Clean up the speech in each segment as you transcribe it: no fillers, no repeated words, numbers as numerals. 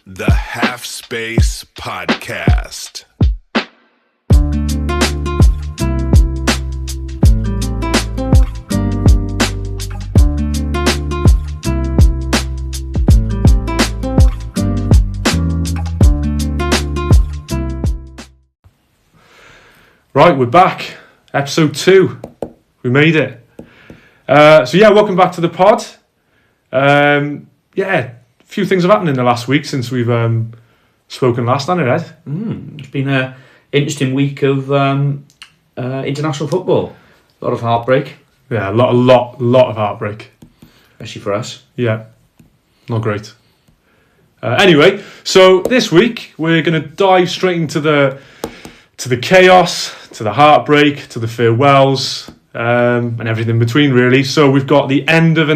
The Half Space Podcast. Right, we're back. Episode 2. We made it. Welcome back to the pod. A few things have happened in the last week since we've spoken last, hasn't it, Ed? It's been an interesting week of international football. A lot of heartbreak. Yeah, a lot of heartbreak. Especially for us. Yeah, not great. Anyway, so this week we're going to dive straight into the chaos, to the heartbreak, to the farewells, and everything in between, really. So we've got the end of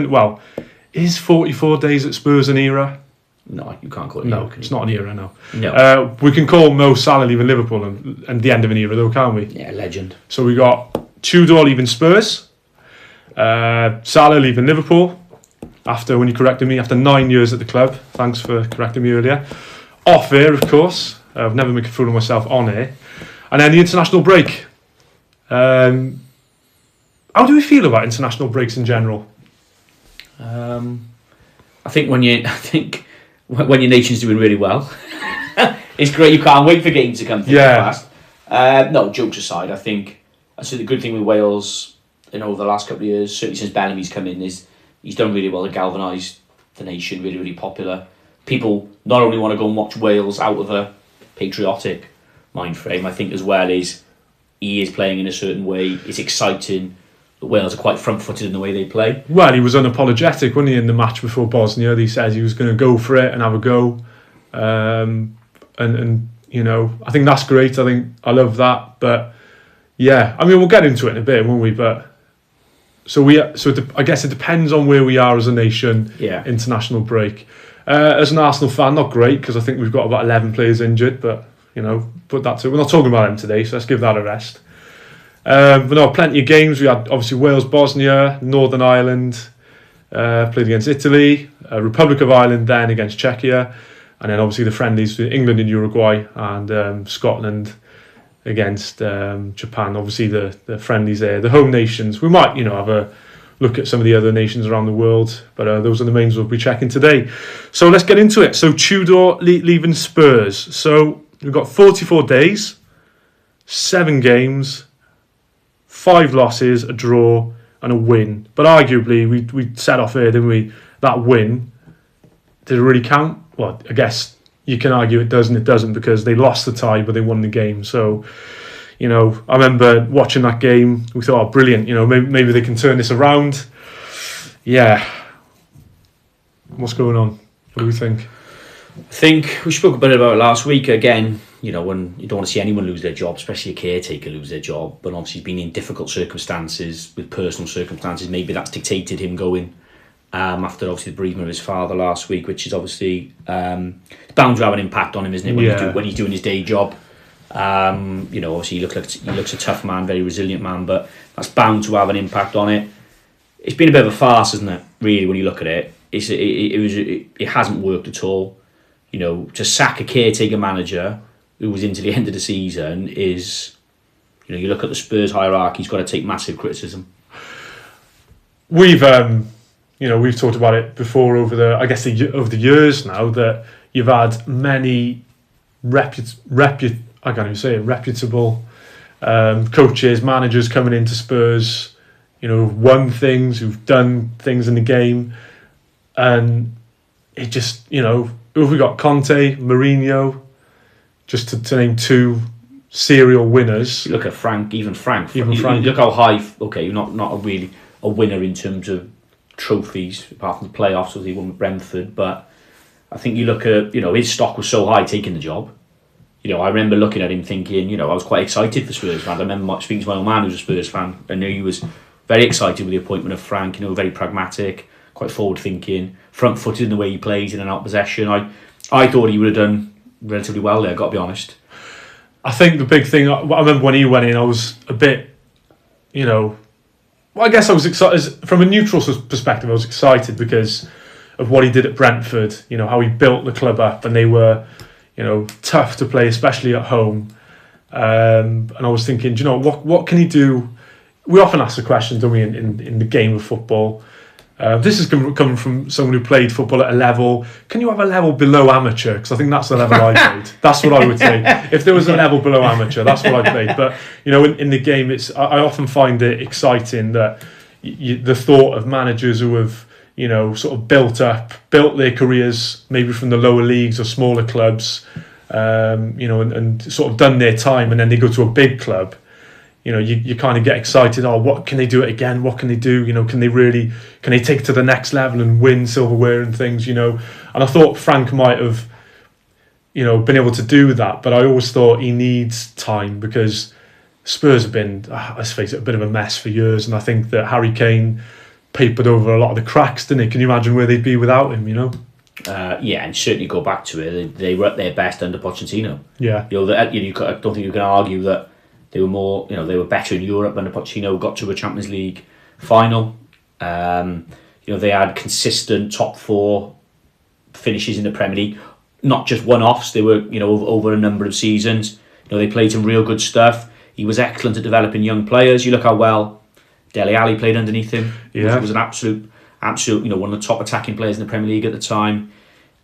is 44 days at Spurs an era? No, you can't call it. No, it's not an era, no. No. We can call Mo Salah leaving Liverpool and the end of an era, though, can't we? Yeah, legend. So we got Tudor leaving Spurs, Salah leaving Liverpool, when you corrected me, after 9 years at the club. Thanks for correcting me earlier. Off air, of course. I've never made a fool of myself on air. And then the international break. How do we feel about international breaks in general? I think when your nation's doing really well, it's great. You can't wait for games to come through fast. No, jokes aside, I think the good thing with Wales, over the last couple of years, certainly since Bellamy's come in, is he's done really well to galvanise the nation. Really, really popular. People not only want to go and watch Wales out of a patriotic mind frame, I think as well is he is playing in a certain way. It's exciting. Wales are quite front-footed in the way they play. Well, he was unapologetic, wasn't he, in the match before Bosnia? He said he was going to go for it and have a go. I think that's great. I love that. But yeah, we'll get into it in a bit, won't we? But I guess it depends on where we are as a nation. Yeah. International break. As an Arsenal fan, not great because I think we've got about 11 players injured. But put that to. We're not talking about them today, so let's give that a rest. But no, plenty of games. We had obviously Wales, Bosnia, Northern Ireland, played against Italy, Republic of Ireland then against Czechia, and then obviously the friendlies with England and Uruguay, and Scotland against Japan. Obviously the friendlies there, the home nations. We might have a look at some of the other nations around the world, but those are the mains we'll be checking today. So let's get into it. So Tudor leaving Spurs. So we've got 44 days, 7 games, 5 losses, a draw, and a win. But arguably, we set off here, didn't we? That win, did it really count? Well, I guess you can argue it does and it doesn't because they lost the tie, but they won the game. So, I remember watching that game. We thought, oh, brilliant. Maybe they can turn this around. Yeah. What's going on? What do we think? I think we spoke a bit about it last week. Again, when you don't want to see anyone lose their job, especially a caretaker lose their job, but obviously he's been in difficult circumstances, with personal circumstances. Maybe that's dictated him going after obviously the bereavement of his father last week, which is obviously bound to have an impact on him, isn't it? When he's doing his day job. Obviously he looks a tough man, very resilient man, but that's bound to have an impact on it. It's been a bit of a farce, isn't it? Really, when you look at it, it hasn't worked at all. To sack a caretaker manager who was into the end of the season is, you look at the Spurs hierarchy, he's got to take massive criticism. We've talked about it before over the years now that you've had many reputable coaches, managers coming into Spurs, who've won things, who've done things in the game, and it just, who have we got? Conte, Mourinho, just to name 2 serial winners. You look at Frank. Look how high. Okay, you're not really a winner in terms of trophies, apart from the playoffs, as he won with Brentford. But I think you look at, his stock was so high taking the job. I remember looking at him thinking, I was quite excited for Spurs fans. I remember speaking to my old man who's a Spurs fan. I knew he was very excited with the appointment of Frank. Very pragmatic, quite forward thinking, front footed in the way he plays in and out possession. I thought he would have done relatively well there, got to be honest. I think the big thing, I remember when he went in, I was a bit, I guess I was excited. From a neutral perspective, I was excited because of what he did at Brentford, how he built the club up, and they were, tough to play, especially at home. And I was thinking, what can he do? We often ask the question, don't we, in the game of football? This is coming from someone who played football at a level. Can you have a level below amateur? Because I think that's the level I played. That's what I would say. If there was a level below amateur, that's what I played. But in the game, I often find it exciting that the thought of managers who have sort of built their careers maybe from the lower leagues or smaller clubs, and sort of done their time, and then they go to a big club. You kind of get excited. Oh, what can they do it again? What can they do? Can they take it to the next level and win silverware and things? And I thought Frank might have, been able to do that. But I always thought he needs time, because Spurs have been, let's face it, a bit of a mess for years. And I think that Harry Kane papered over a lot of the cracks, didn't he? Can you imagine where they'd be without him? Yeah, and certainly go back to it. They were at their best under Pochettino. Yeah. I don't think you can argue that. They were more, they were better in Europe under Pochettino, got to a Champions League final. They had consistent top 4 finishes in the Premier League, not just one-offs. They were, over a number of seasons. They played some real good stuff. He was excellent at developing young players. You look how well Dele Alli played underneath him. Yeah. He was an absolute, one of the top attacking players in the Premier League at the time.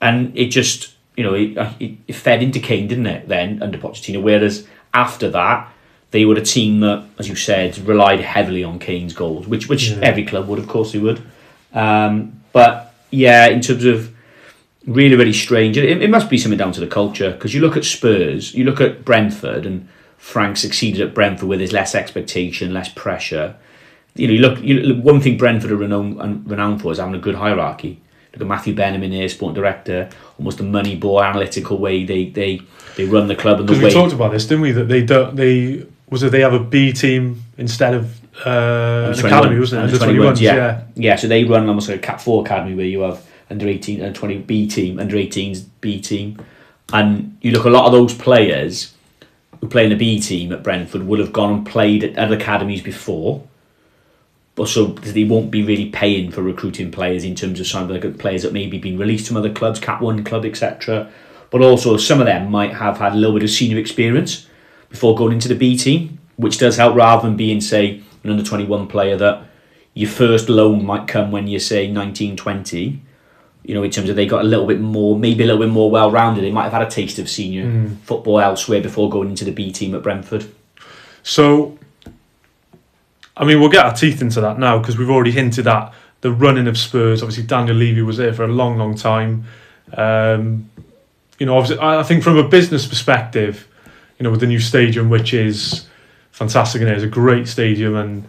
And it just, it fed into Kane, didn't it, then, under Pochettino. Whereas after that, they were a team that, as you said, relied heavily on Kane's goals, which every club would, of course they would. But yeah, in terms of really, really strange, it must be something down to the culture, because you look at Spurs, you look at Brentford, and Frank succeeded at Brentford where there's less expectation, less pressure. You look, one thing Brentford are renowned for is having a good hierarchy. Look at Matthew Benham in there, sporting director, almost a money ball, analytical way they run the club. Because we talked about this, didn't we? That they have a B team instead of an academy, wasn't it? Under 21s, yeah. So they run almost like a Cat 4 academy where you have under 18 and 20 B team, under 18s B team, and you look at a lot of those players who play in the B team at Brentford would have gone and played at other academies before, but so they won't be really paying for recruiting players in terms of some of the players that maybe been released from other clubs, Cat 1 club, etc. But also some of them might have had a little bit of senior experience before going into the B team, which does help, rather than being, say, an under 21 player that your first loan might come when you're, say, 19, 20. In terms of they got a little bit more, maybe a little bit more well-rounded. They might have had a taste of senior football elsewhere before going into the B team at Brentford. So, we'll get our teeth into that now, because we've already hinted at the running of Spurs. Obviously, Daniel Levy was there for a long, long time. Obviously, I think from a business perspective, with the new stadium, which is fantastic, and it's a great stadium, and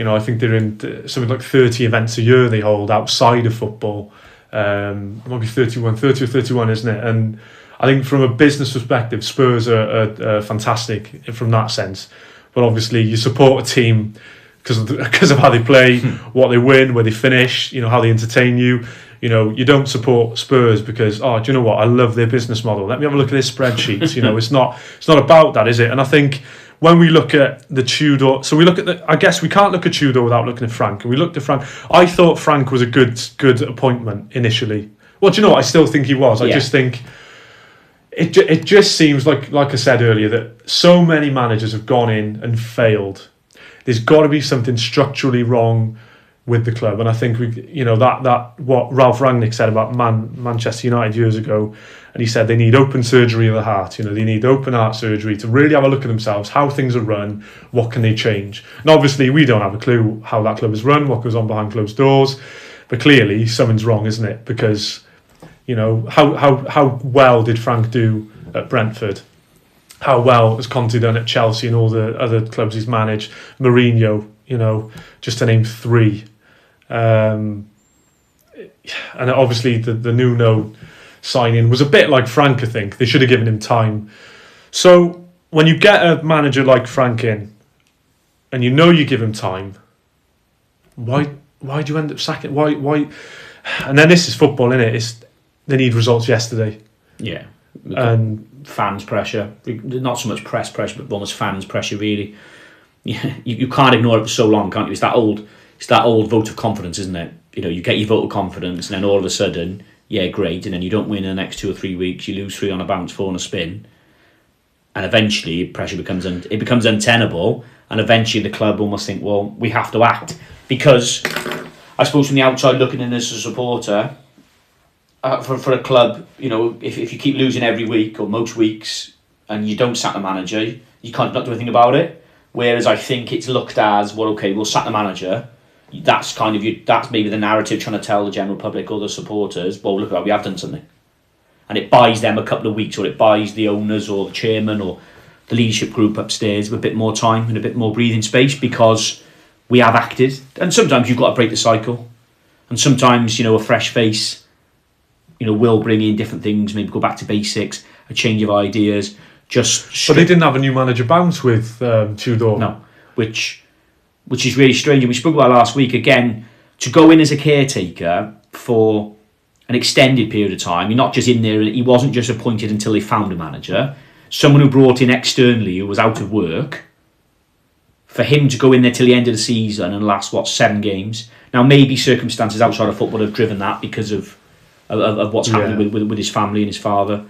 I think they're in something like 30 events a year they hold outside of football. It might be 30 or 31, isn't it? And I think from a business perspective, Spurs are fantastic from that sense. But obviously, you support a team because of how they play, what they win, where they finish, how they entertain you. You don't support Spurs because, do you know what? I love their business model. Let me have a look at this spreadsheet. It's not about that, is it? And I think when we look at the Tudor, so we look at I guess we can't look at Tudor without looking at Frank. And we looked at Frank. I thought Frank was a good appointment initially. Well, do you know what? I still think he was. I just think it just seems like I said earlier, that so many managers have gone in and failed. There's got to be something structurally wrong with the club, and I think that what Ralph Rangnick said about Manchester United years ago, and he said they need open surgery of the heart. They need open heart surgery to really have a look at themselves, how things are run, what can they change. And obviously, we don't have a clue how that club is run, what goes on behind closed doors, but clearly something's wrong, isn't it? Because how well did Frank do at Brentford? How well has Conte done at Chelsea and all the other clubs he's managed? Mourinho, just to name 3. And obviously the Nuno signing was a bit like Frank. I think they should have given him time. So when you get a manager like Frank in, and you give him time, why do you end up sacking? Why? And then this is football, innit? They need results yesterday. Yeah, and fans pressure, not so much press pressure, but almost fans pressure. Really, you can't ignore it for so long, can't you? It's that old vote of confidence, isn't it? you get your vote of confidence, and then all of a sudden, yeah, great, and then you don't win in the next 2 or 3 weeks. You lose 3 on a bounce, 4 on a spin, and eventually pressure becomes untenable, and eventually the club almost think, well, we have to act, because I suppose from the outside looking in as a supporter, for a club, if you keep losing every week or most weeks, and you don't sack the manager, you can't not do anything about it. Whereas I think it's looked as, well, okay, we'll sack the manager. That's that's maybe the narrative trying to tell the general public or the supporters, well, look, we have done something. And it buys them a couple of weeks, or it buys the owners or the chairman or the leadership group upstairs with a bit more time and a bit more breathing space, because we have acted. And sometimes you've got to break the cycle. And sometimes, a fresh face, will bring in different things, maybe go back to basics, a change of ideas. But they didn't have a new manager bounce with Tudor. No, which is really strange. And we spoke about last week, again, to go in as a caretaker for an extended period of time. You're not just in there, he wasn't just appointed until they found a manager. Someone who brought in externally who was out of work, for him to go in there till the end of the season and last, 7 games. Now, maybe circumstances outside of football have driven that because of what's happening with his family and his father.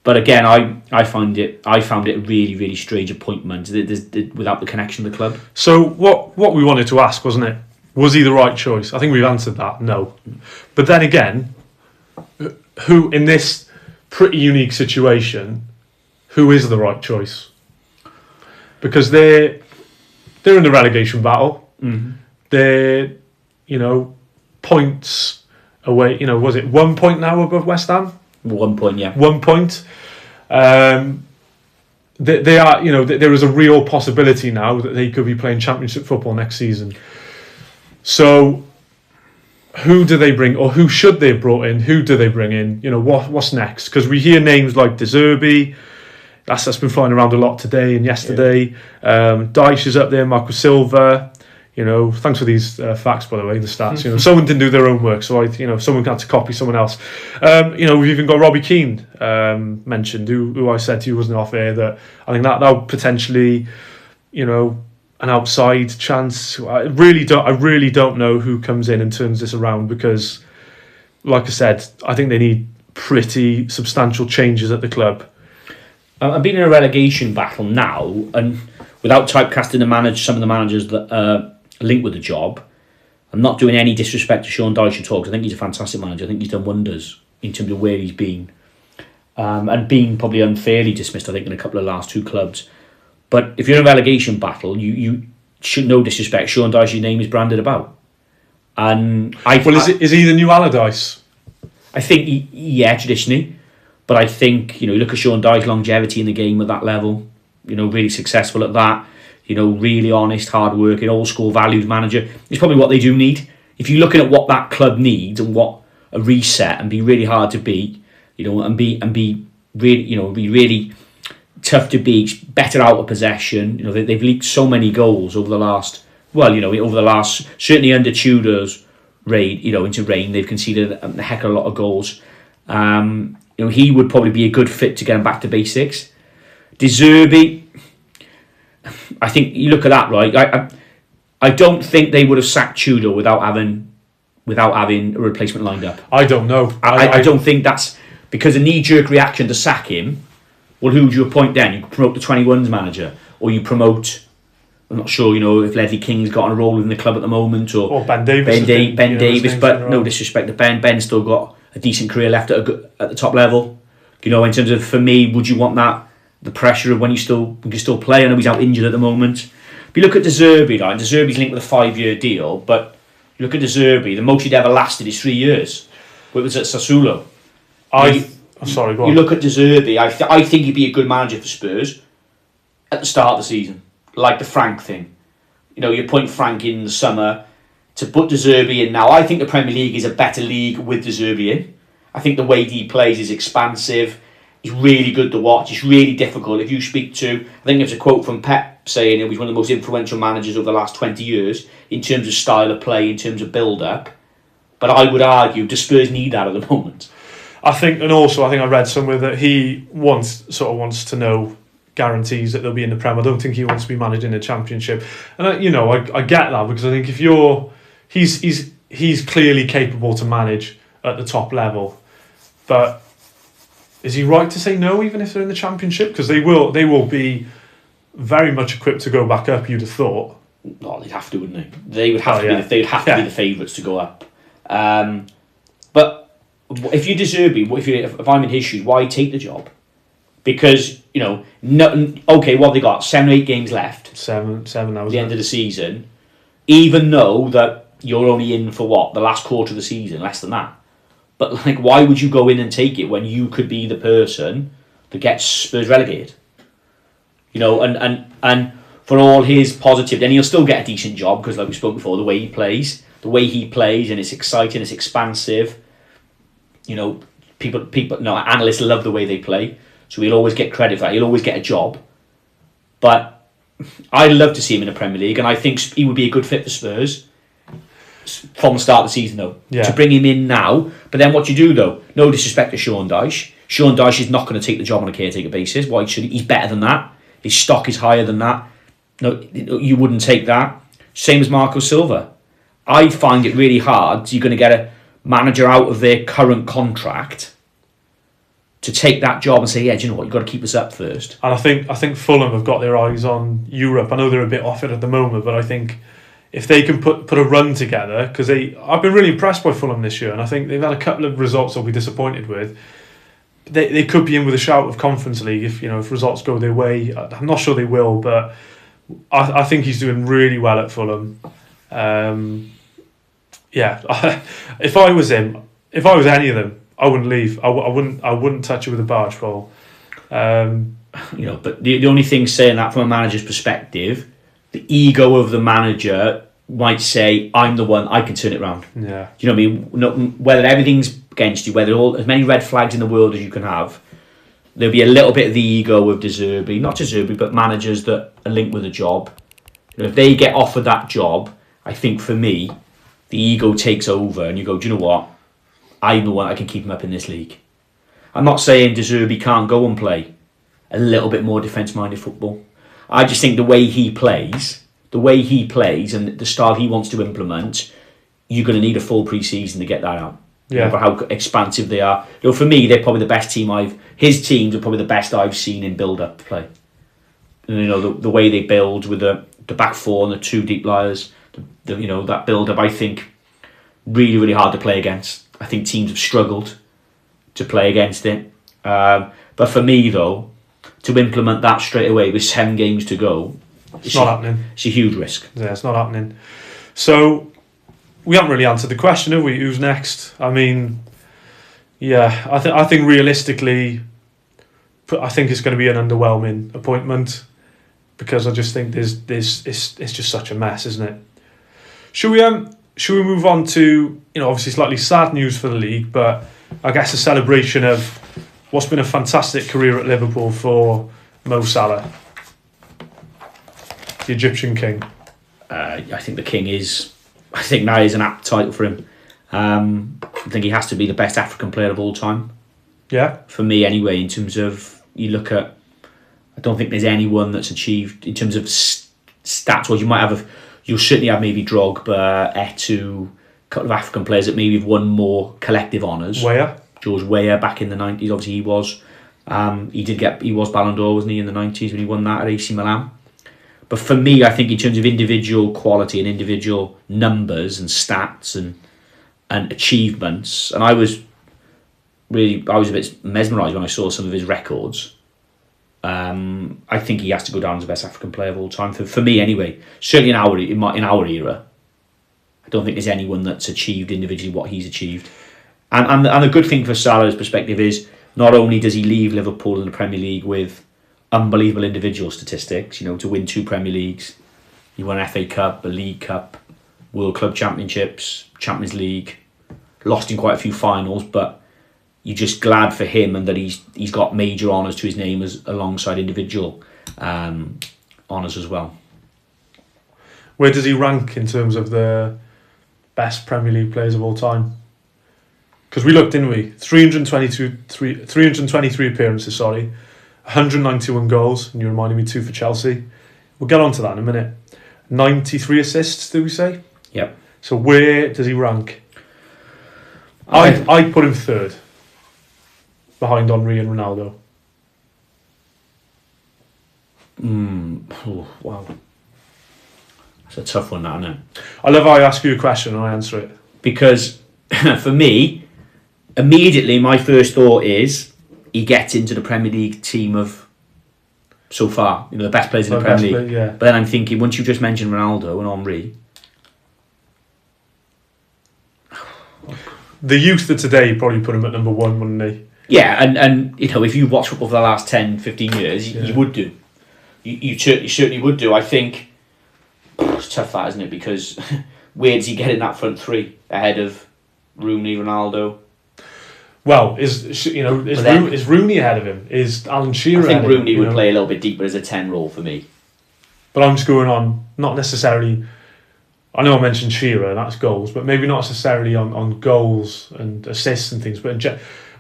But again, I found it a really, really strange appointment without the connection with the club. So what we wanted to ask, wasn't it? Was he the right choice? I think we've answered that, no. But then again, who in this pretty unique situation, who is the right choice? Because they're in the relegation battle. Mm-hmm. They're, points away. Was it 1 point now above West Ham? 1 point, yeah. 1 point. They are, there is a real possibility now that they could be playing Championship football next season. So, who do they bring, or who should they have brought in? Who do they bring in? What's next? Because we hear names like De Zerbi. That's been flying around a lot today and yesterday. Yeah. Dyche is up there. Marco Silva. Thanks for these facts, by the way, the stats. Someone didn't do their own work, so someone had to copy someone else. We've even got Robbie Keane mentioned, who I said to you wasn't off air, that I think that potentially, an outside chance. I really don't know who comes in and turns this around, because, like I said, I think they need pretty substantial changes at the club. I've been in a relegation battle now, and without typecasting some of the managers that are linked with the job, I'm not doing any disrespect to Sean Dyche at all, because I think he's a fantastic manager. I think he's done wonders in terms of where he's been, and being probably unfairly dismissed, I think, in a couple of last 2 clubs. But if you're in a relegation battle, you should, no disrespect, Sean Dyche's name is branded about. And is he the new Allardyce? I think, traditionally. But I think, you look at Sean Dyche's longevity in the game at that level, really successful at that, really honest, hard-working, old-school values manager. It's probably what they do need. If you're looking at what that club needs and what a reset, and be really hard to beat, and be really, be really tough to beat, better out of possession. They've leaked so many goals over the last, certainly under Tudor's reign, into reign, they've conceded a heck of a lot of goals. He would probably be a good fit to get him back to basics. De Zerbi, I think you look at that, right? I don't think they would have sacked Tudor without having a replacement lined up. I don't know. I don't think that's because a knee-jerk reaction to sack him. Well, who would you appoint then? You promote the 21s manager, or you promote, I'm not sure, if Ledley King's got on a role in the club at the moment, or Ben Davis. Ben Davis, but no disrespect to Ben. Ben's still got a decent career left at the top level. In terms of, for me, would you want that, the pressure of when you can still play? I know he's out injured at the moment. If you look at De Zerbi, right? De Zerbi's linked with a 5-year deal, but you look at De Zerbi, the most he'd ever lasted is 3 years. It was at Sassuolo. Sorry, go on. You look at De Zerbi, I think he'd be a good manager for Spurs at the start of the season, like the Frank thing. You appoint Frank in the summer to put De Zerbi in now. I think the Premier League is a better league with De Zerbi in. I think the way he plays is expansive. He's really good to watch. It's really difficult. If you speak to, I think there's a quote from Pep saying he's one of the most influential managers over the last 20 years in terms of style of play, in terms of build-up. But I would argue, do Spurs need that at the moment? I think I read somewhere that he wants to know guarantees that they'll be in the Prem. I don't think he wants to be managing a Championship. And I get that, because I think if you're, he's he's clearly capable to manage at the top level. But is he right to say no, even if they're in the Championship? Because they will be very much equipped to go back up, you'd have thought. No, they'd have to, wouldn't they? They would have to be. They'd have to be the favourites to go up. But if you deserve me, if I'm in his shoes, why take the job? Because okay, what have they got? 7 or 8 games left. Seven. That was the end of the season. Even though that you're only in for what, the last quarter of the season, less than that. But why would you go in and take it when you could be the person that gets Spurs relegated? And for all his positive, then he'll still get a decent job because, like we spoke before, the way he plays, and it's exciting, it's expansive. Analysts love the way they play, so he'll always get credit for that. He'll always get a job. But I'd love to see him in the Premier League, and I think he would be a good fit for Spurs from the start of the season, though. Yeah. To bring him in now, but then what you do, though, no disrespect to Sean Dyche. Sean Dyche is not going to take the job on a caretaker basis. Why should he? He's better than that. His stock is higher than that. No, you wouldn't take that. Same as Marco Silva. I find it really hard. You're going to get a manager out of their current contract to take that job and say, yeah, do you know what? You've got to keep us up first. And I think Fulham have got their eyes on Europe. I know they're a bit off it at the moment, but I think if they can put a run together, because I've been really impressed by Fulham this year, and I think they've had a couple of results I'll be disappointed with. They could be in with a shout of Conference League if results go their way. I'm not sure they will, but I think he's doing really well at Fulham. If I was him, if I was any of them, I wouldn't leave. I wouldn't touch it with a barge pole. But the only thing saying that from a manager's perspective, the ego of the manager might say, I'm the one, I can turn it around. Yeah. Do you know what I mean? Whether everything's against you, whether as many red flags in the world as you can have, there'll be a little bit of the ego of De Zerbi, not De Zerbi, but managers that are linked with a job. If they get offered that job, I think for me, the ego takes over and you go, do you know what? I'm the one, I can keep him up in this league. I'm not saying De Zerbi can't go and play a little bit more defence-minded football. I just think the way he plays and the style he wants to implement, you're going to need a full pre-season to get that out. Yeah. For how expansive they are. For me, they're probably the best team his teams are probably the best I've seen in build-up play. The way they build with the back four and the 2 deep liers, that build-up, I think, really, really hard to play against. I think teams have struggled to play against it. But for me, though, to implement that straight away with 7 games to go, it's not happening. It's a huge risk. Yeah, it's not happening. So, we haven't really answered the question, have we? Who's next? I mean, yeah, I think realistically, I think it's going to be an underwhelming appointment because I just think it's just such a mess, isn't it? Should we move on to obviously slightly sad news for the league, but I guess a celebration of what's been a fantastic career at Liverpool for Mo Salah, the Egyptian king. I think the king is. I think that is an apt title for him. I think he has to be the best African player of all time. Yeah. For me, anyway. In terms of you look at, I don't think there's anyone that's achieved in terms of stats. Well, you might have. You'll certainly have maybe Drogba, Eto'o, a couple of African players that maybe have won more collective honours. George Weah back in the 90s. Obviously, he was. He was Ballon d'Or, wasn't he, in the 90s when he won that at AC Milan. But for me, I think in terms of individual quality and individual numbers and stats and achievements, and I was a bit mesmerised when I saw some of his records. I think he has to go down as the best African player of all time. For me, anyway. Certainly in our era, I don't think there's anyone that's achieved individually what he's achieved. And the good thing for Salah's perspective is not only does he leave Liverpool in the Premier League with unbelievable individual statistics, to win 2 Premier Leagues. He won an FA Cup, a League Cup, World Club Championships, Champions League, lost in quite a few finals, but you're just glad for him and that he's got major honours to his name alongside individual honours as well. Where does he rank in terms of the best Premier League players of all time? Because we looked, didn't we? 323 appearances, 191 goals, and you reminded me 2 for Chelsea. We'll get on to that in a minute. 93 assists, do we say? Yep. So where does he rank? I'd put him third, behind Henry and Ronaldo. Oh, wow. That's a tough one, that, isn't it? I love how I ask you a question and I answer it. Because for me, immediately my first thought is he gets into the Premier League team of so far, the best players in the Premier League. Yeah. But then I'm thinking, once you just mentioned Ronaldo and Henry, the youth of today probably put him at number one, wouldn't they? yeah, and if you watch football for the last 10, 15 years, you would do. You certainly would do. I think it's tough, that, isn't it? Because where does he get in that front three ahead of Rooney, Ronaldo? Well, is Rooney ahead of him? Is Alan Shearer? I think ahead Rooney of him, would play a little bit deeper as a 10 role for me. But I'm just going on, not necessarily. I know I mentioned Shearer, that's goals, but maybe not necessarily on goals and assists and things. But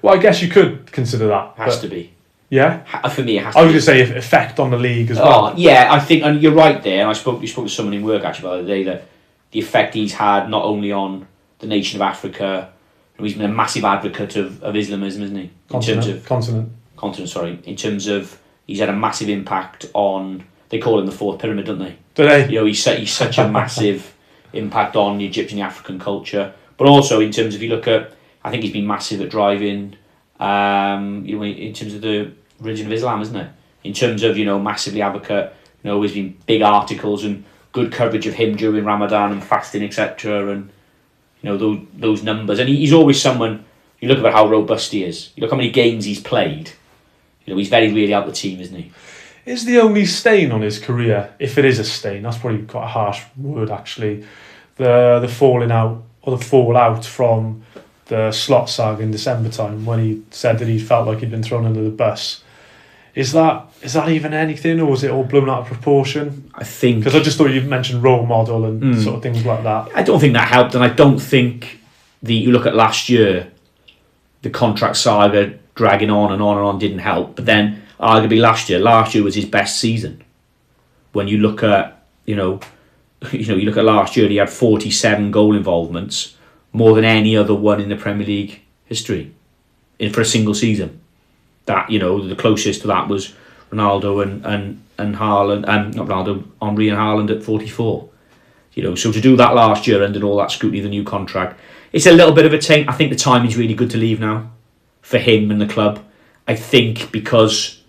I guess you could consider that. Has to be. Yeah? For me, it has to be. I was going to say effect on the league as well. Yeah, I think, and you're right there. And you spoke to someone in work actually the other day, that the effect he's had not only on the nation of Africa, he's been a massive advocate of Islamism, isn't he? In terms of he's had a massive impact on. They call him the fourth pyramid, don't they? Do they? He's such a massive impact on the Egyptian African culture, but also in terms of, you look at, I think he's been massive at driving, in terms of the religion of Islam, isn't it? In terms of, massively advocate, there's been big articles and good coverage of him during Ramadan and fasting, etc. And those numbers, and he's always someone. You look at how robust he is. You look how many games he's played. He's very really out the team, isn't he? Is the only stain on his career, if it is a stain, that's probably quite a harsh word actually, the falling out or the fallout from the slot saga in December time, when he said that he felt like he'd been thrown under the bus. Is that even anything, or was it all blown out of proportion? I think, because I just thought you mentioned role model and sort of things like that. I don't think that helped, and I don't think you look at last year, the contract saga dragging on and on and on didn't help. But then arguably last year was his best season. When you look at you look at last year, he had 47 goal involvements, more than any other one in the Premier League history, for a single season. That the closest to that was Ronaldo and Haaland, and not Ronaldo, Henry and Haaland at 44. So to do that last year under all that scrutiny, the new contract, it's a little bit of a taint. I think the timing's really good to leave now for him and the club. I think because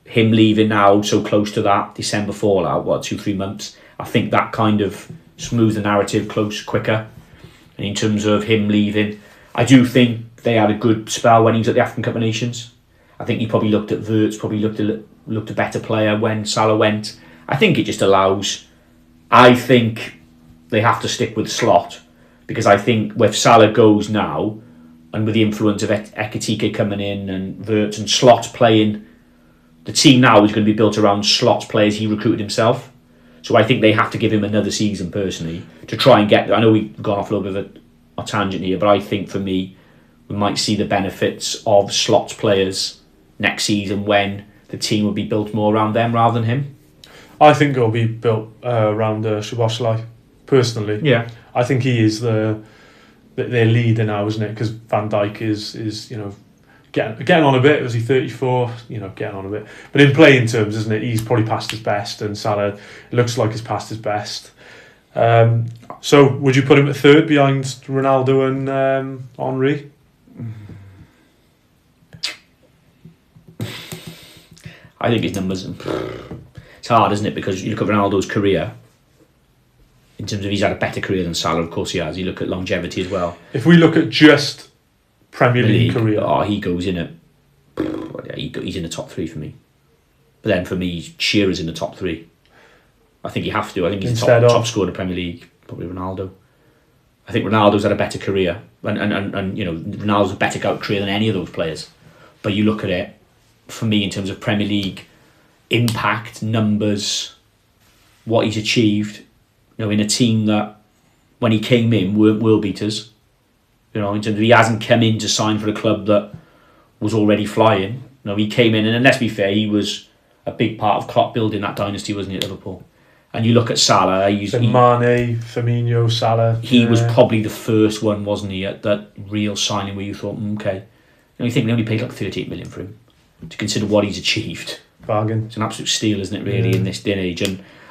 him leaving now so close to that December fallout, 2-3 months, I think that kind of smooths the narrative quicker. And in terms of him leaving, I do think they had a good spell when he was at the African Cup of Nations. I think he probably looked at Wirtz, probably looked a better player when Salah went. I think it just allows. I think they have to stick with Slot, because I think if Salah goes now, and with the influence of Ekitike coming in and Wirtz and Slot playing, the team now is going to be built around Slot's players he recruited himself. So I think they have to give him another season personally to try and get. I know we've gone off a little bit of a tangent here, but I think for me, we might see the benefits of Slot's players next season when the team will be built more around them rather than him. I think it'll be built around Szoboszlai, personally. Yeah, I think he is their leader now, isn't it? Because Van Dijk is getting on a bit. Was he 34? Getting on a bit. But in playing terms, isn't it? He's probably past his best, and Salah looks like he's past his best. So would you put him at third behind Ronaldo and Henry? I think his numbers. It's hard, isn't it? Because you look at Ronaldo's career. In terms of he's had a better career than Salah, of course he has. You look at longevity as well. If we look at just Premier League career, he goes in at. He's in the top 3 for me. But then for me, Shearer's in the top 3. I think you have to. I think he's the top scorer in the Premier League. Probably Ronaldo. I think Ronaldo's had a better career, and Ronaldo's a better career than any of those players. But you look at it, for me, in terms of Premier League impact, numbers, what he's achieved, in a team that when he came in weren't world beaters. In terms of he hasn't come in to sign for a club that was already flying. He came in, and let's be fair, he was a big part of Klopp building that dynasty, wasn't he, at Liverpool? And you look at Salah, Mane, Firmino, Salah. He was probably the first one, wasn't he, at that real signing where you thought, okay. You think they only paid like 38 million for him. To consider what he's achieved. Bargain. It's an absolute steal, isn't it, really, in this day and age.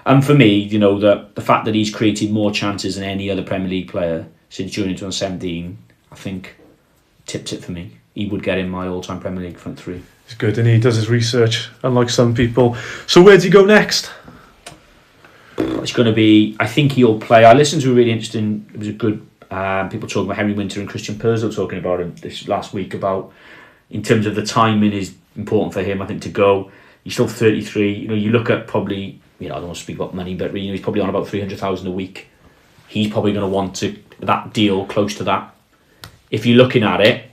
And for me, you know, the fact that he's created more chances than any other Premier League player since June 2017, I think tips it for me. He would get in my all-time Premier League front three. He's good, and he does his research, unlike some people. So where does he go next? It's going to be, I think he'll play. I listened to a really interesting, it was a good, people talking about Henry Winter and Christian Perzo talking about him this last week, about in terms of the timing is important for him, I think, to go. He's still 33. You know, you look at probably, you know, I don't want to speak about money, but you know, he's probably on about 300,000 a week. He's probably going to want that deal close to that. If you're looking at it,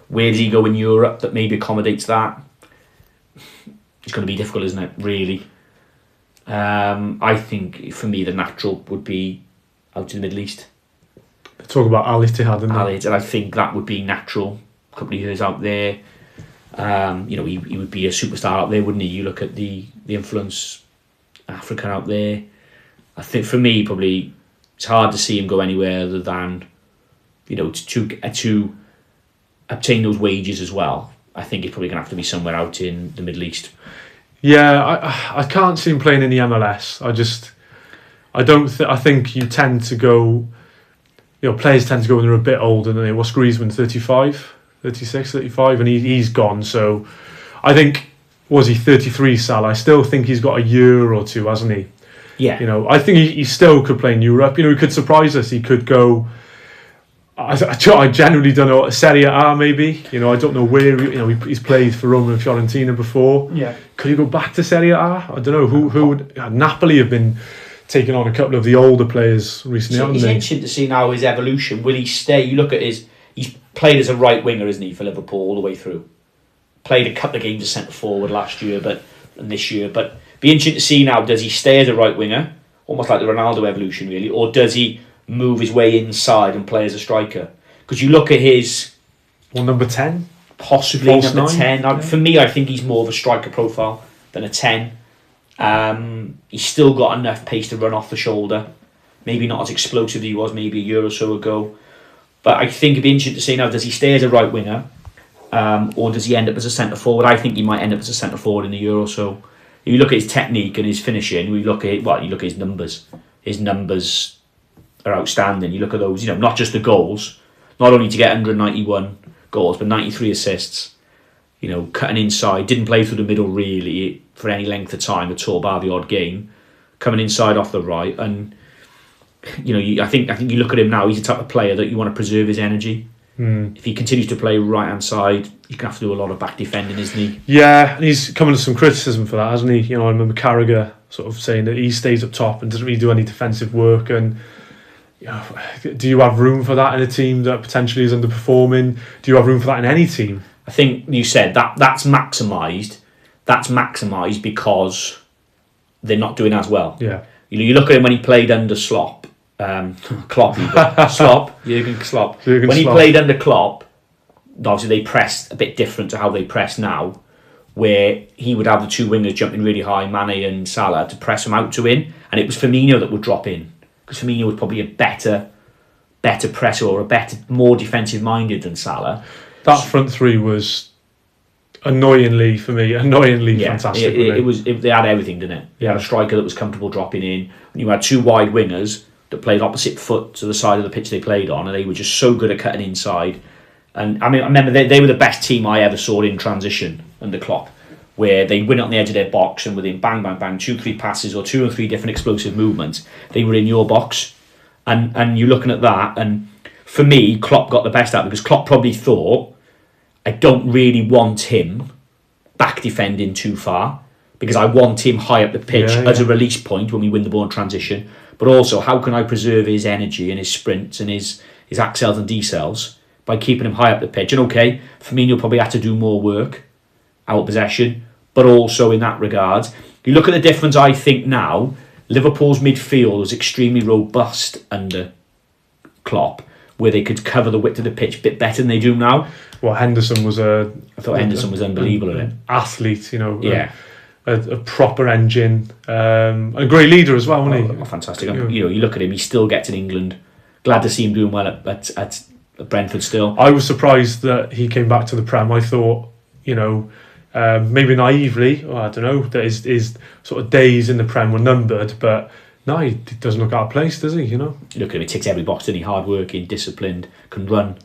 where does he go in Europe that maybe accommodates that? It's going to be difficult, isn't it, really? I think, for me, the natural would be out to the Middle East. They talk about Al Ittihad, and I think that would be natural. A couple of years out there. You know, he would be a superstar out there, wouldn't he? You look at the influence African out there. I think, for me, probably, it's hard to see him go anywhere other than, you know, to obtain those wages as well. I think he's probably going to have to be somewhere out in the Middle East. Yeah, I can't see him playing in the MLS. I think you tend to go, you know, players tend to go when they're a bit older than they. What's Griezmann, 35, 36, 35, and he's gone. So I think, was he 33, Salah? I still think he's got a year or two, hasn't he? Yeah. You know, I think he still could play in Europe. You know, he could surprise us. He could go. I genuinely don't know, Serie A maybe. You know, I don't know where. You know, he's played for Roma and Fiorentina before. Yeah. Could he go back to Serie A? I don't know. Who would Napoli have been taking on a couple of the older players recently? So it's interesting to see now his evolution. Will he stay? You look at he's played as a right winger, isn't he, for Liverpool all the way through. Played a couple of games as centre forward last year, and this year. But be interesting to see now. Does he stay as a right winger, almost like the Ronaldo evolution, really, or does he move his way inside and play as a striker? Because you look at his... Well, number 10? Possibly False number 9? 10. Yeah. For me, I think he's more of a striker profile than a 10. He's still got enough pace to run off the shoulder. Maybe not as explosive as he was maybe a year or so ago. But I think it'd be interesting to see now, does he stay as a right winger? Or does he end up as a centre forward? I think he might end up as a centre forward in a year or so. You look at his technique and his finishing, you look at his numbers. His numbers are outstanding. You look at those, you know, not just the goals, not only to get 191 goals, but 93 assists. You know, cutting inside, didn't play through the middle really for any length of time at all, bar the odd game. Coming inside off the right, and you know, I think you look at him now. He's the type of player that you want to preserve his energy. If he continues to play right hand side, he's gonna have to do a lot of back defending, isn't he? Yeah, and he's coming to some criticism for that, hasn't he? You know, I remember Carragher sort of saying that he stays up top and doesn't really do any defensive work. And you know, do you have room for that in a team that potentially is underperforming? Do you have room for that in any team? I think you said that's maximised. That's maximised because they're not doing as well. Yeah. You know, you look at him when he played under Klopp. Jurgen Klopp. When he played under Klopp, obviously they pressed a bit different to how they press now, where he would have the two wingers jumping really high, Mane and Salah, to press him out to in, and it was Firmino that would drop in, because Firmino was probably a better presser or more defensive minded than Salah. That front three was annoyingly fantastic. They had everything, didn't it? You had a striker that was comfortable dropping in, and you had two wide wingers that played opposite foot to the side of the pitch they played on, and they were just so good at cutting inside. And I mean, I remember they were the best team I ever saw in transition under Klopp, where they win on the edge of their box, and within bang, bang, bang, 2-3 passes or 2 or 3 different explosive movements, they were in your box. And you're looking at that, and for me, Klopp got the best out, because Klopp probably thought, I don't really want him back defending too far, because I want him high up the pitch as a release point when we win the ball in transition. But also, how can I preserve his energy and his sprints and his accels and decels by keeping him high up the pitch? And okay, Firmino probably had to do more work out of possession, but also in that regard, you look at the difference. I think now Liverpool's midfield was extremely robust under Klopp, where they could cover the width of the pitch a bit better than they do now. Well, Henderson was I thought Henderson was unbelievable in it. Athlete, you know. Yeah. a proper engine, and a great leader as well, wasn't he? Oh, fantastic. You look at him, he still gets in England. Glad to see him doing well at Brentford still. I was surprised that he came back to the Prem. I thought, maybe naively, or I don't know, that his sort of days in the Prem were numbered, but no, he doesn't look out of place, does he? Look at him, he ticks every box, doesn't he? Hard-working, disciplined, can run,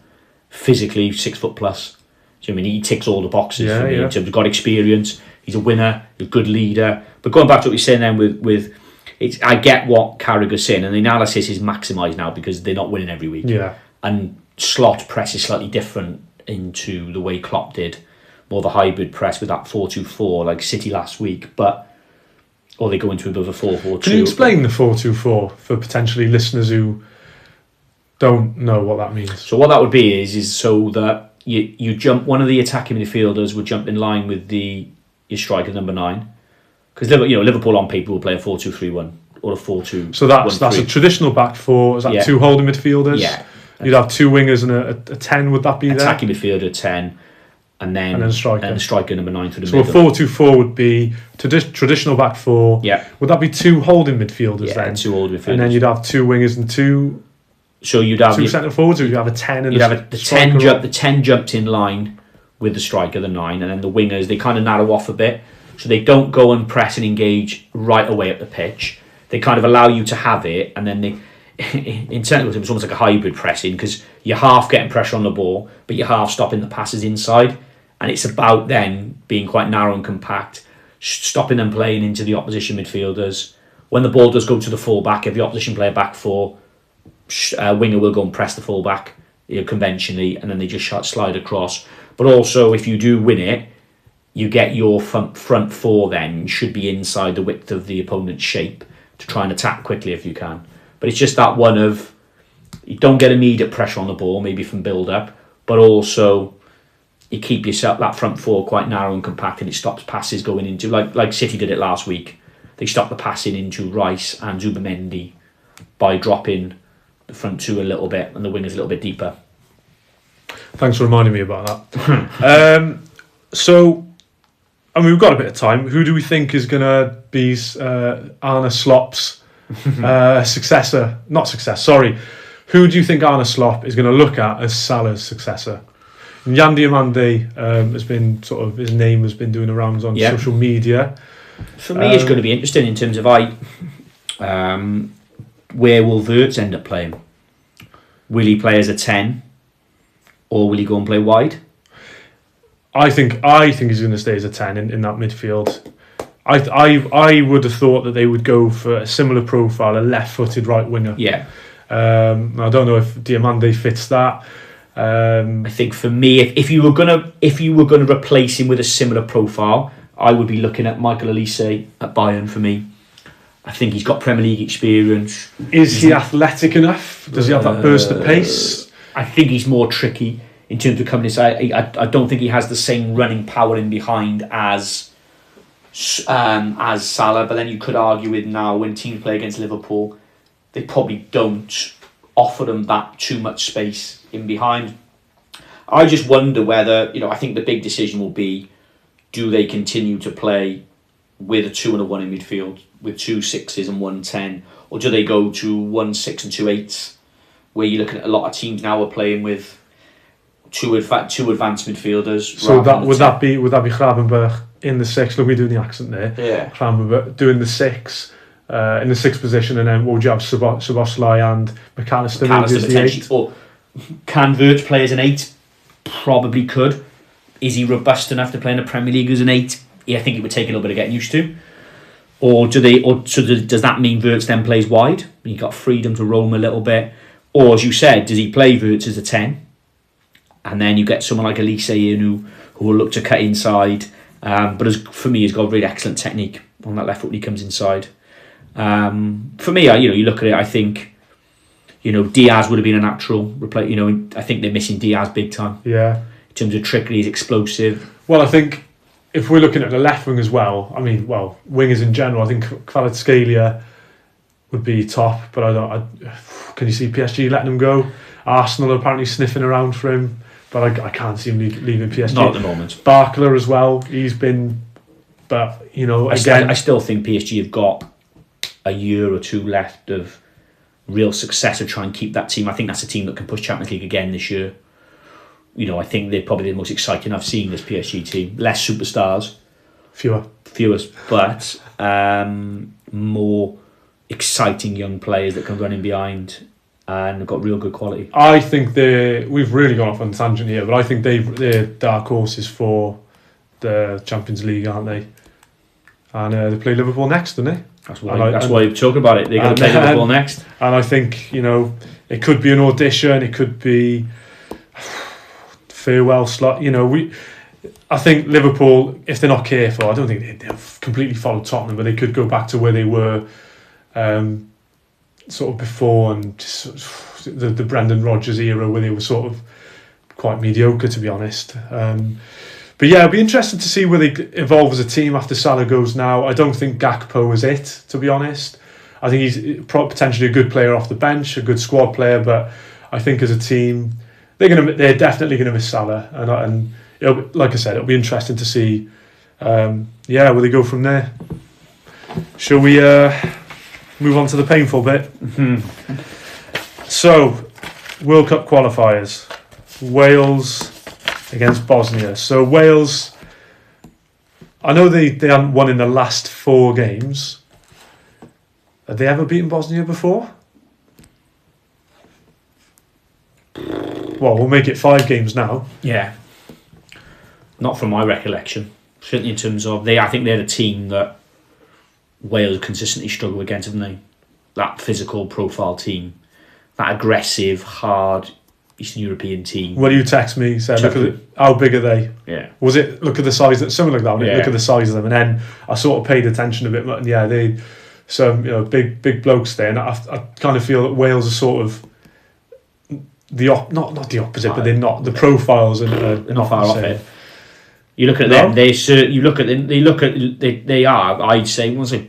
physically 6 foot plus. So, he ticks all the boxes for me in terms of got experience. He's a winner, a good leader. But going back to what you're saying then with it's, I get what Carragher's saying, and the analysis is maximised now because they're not winning every week. Yeah. And slot press is slightly different into the way Klopp did, more of a hybrid press with that 4-2-4 like City last week, or they go into a bit of a 4-4-2. Can you explain the 4-2-4 for potentially listeners who don't know what that means? So what that would be is so that you jump, one of the attacking midfielders would jump in line with your striker number 9, because Liverpool on paper will play a 4-2-3-1 or a 4-2. So that's a traditional back four. Is that 2 holding midfielders? Yeah. You'd have 2 wingers and a 10. Would that be attacking midfielder 10, and then a striker. And the striker number 9 through the middle. So a 4-2-4 would be traditional back 4. Yeah. Would that be 2 holding midfielders then? 2 holding midfielders. And then you'd have 2 wingers and 2. So you'd have 2 centre forwards, or you'd have a 10 and you'd have the 10 the 10 jumped in line with the striker, the 9, and then the wingers, they kind of narrow off a bit, so they don't go and press and engage right away up the pitch. They kind of allow you to have it, and then they, in technical terms, it's almost like a hybrid pressing, because you're half getting pressure on the ball, but you're half stopping the passes inside, and it's about then being quite narrow and compact, stopping them playing into the opposition midfielders. When the ball does go to the full-back, if the opposition player back 4, winger will go and press the full-back, conventionally, and then they just slide across. But also, if you do win it, you get your front 4 then should be inside the width of the opponent's shape to try and attack quickly if you can. But it's just that one of, you don't get immediate pressure on the ball, maybe from build-up, but also you keep yourself, that front 4, quite narrow and compact, and it stops passes going into, like City did it last week. They stopped the passing into Rice and Zubimendi by dropping the front 2 a little bit and the wingers a little bit deeper. Thanks for reminding me about that. So, we've got a bit of time. Who do we think is going to be Arne Slot's successor? Who do you think Arne Slot is going to look at as Salah's successor? Yan Diomande has been his name has been doing the rounds on social media. For me, it's going to be interesting in terms of where will Wirtz end up playing? Will he play as a 10, or will he go and play wide? I think he's going to stay as a 10 in that midfield. I would have thought that they would go for a similar profile, a left-footed right winger. Yeah. I don't know if Diomande fits that. I think for me, if you were gonna replace him with a similar profile, I would be looking at Michael Olise at Bayern for me. I think he's got Premier League experience. Is he athletic enough? Does he have that burst of pace? I think he's more tricky in terms of coming inside. I don't think he has the same running power in behind as Salah. But then you could argue with now when teams play against Liverpool, they probably don't offer them that too much space in behind. I just wonder whether, I think the big decision will be, do they continue to play with a 2 and a 1 in midfield, with 2 6s and 1 10, or do they go to 1 6 and 2 8s, where you're looking at a lot of teams now are playing with two advanced midfielders. So would that be Gravenberch in the 6? Look, we're doing the accent there. Yeah. Gravenberch doing the 6 in the 6th position, and then what would you have? Szoboszlai and McAllister maybe as the 8. Or can Wirtz play as an 8? Probably could. Is he robust enough to play in the Premier League as an 8? Yeah, I think it would take a little bit of getting used to. Does that mean Wirtz then plays wide? He got freedom to roam a little bit, or as you said, does he play Wirtz as a 10? And then you get someone like Olise in who will look to cut inside. But for me, he's got really excellent technique on that left foot when he comes inside. For me, you look at it, I think, Diaz would have been a natural replace. I think they're missing Diaz big time. Yeah. In terms of trickery, he's explosive. Well, I think if we're looking at the left wing as well, wingers in general, I think Kvaratskhelia would be top, but can you see PSG letting him go? Arsenal are apparently sniffing around for him, but I can't see him leaving PSG. Not at the moment. Barkler as well, he's been But, you know, I again... still think PSG have got a year or two left of real success of trying to keep that team. I think that's a team that can push Champions League again this year. You know, I think they're probably the most exciting I've seen this PSG team. Less superstars. Fewer, but more exciting young players that can run in behind and have got real good quality. I think we've really gone off on a tangent here, but I think they're dark horses for the Champions League, aren't they? And they play Liverpool next, don't they? That's why you're talking about it. They're going to play Liverpool next. And I think, you know, it could be an audition. It could be farewell slot. You know, I think Liverpool, if they're not careful, I don't think they'll completely follow Tottenham, but they could go back to where they were sort of before, and just the Brendan Rodgers era, where they were sort of quite mediocre, to be honest. But yeah, it'll be interesting to see where they evolve as a team after Salah goes now. I don't think Gakpo is it, to be honest. I think he's potentially a good player off the bench, a good squad player, but I think as a team, they're definitely going to miss Salah, and it'll, like I said, it'll be interesting to see where they go from there. Shall we move on to the painful bit? So, World Cup qualifiers. Wales against Bosnia. So Wales, I know they haven't won in the last 4 games. Have they ever beaten Bosnia before? Well, we'll make it 5 games now. Yeah. Not from my recollection. Certainly in terms of I think they're the team that Wales consistently struggle against, haven't they? That physical profile team. That aggressive, hard Eastern European team. When you text me, said, look at how big are they? Yeah. Was it, look at the size, something like that, yeah. Look at the size of them. And then I sort of paid attention a bit, and yeah, they some big blokes there. And I kind of feel that Wales are sort of not the opposite, but they're not. The profiles are not far off it. You look at them. They are. I'd say possibly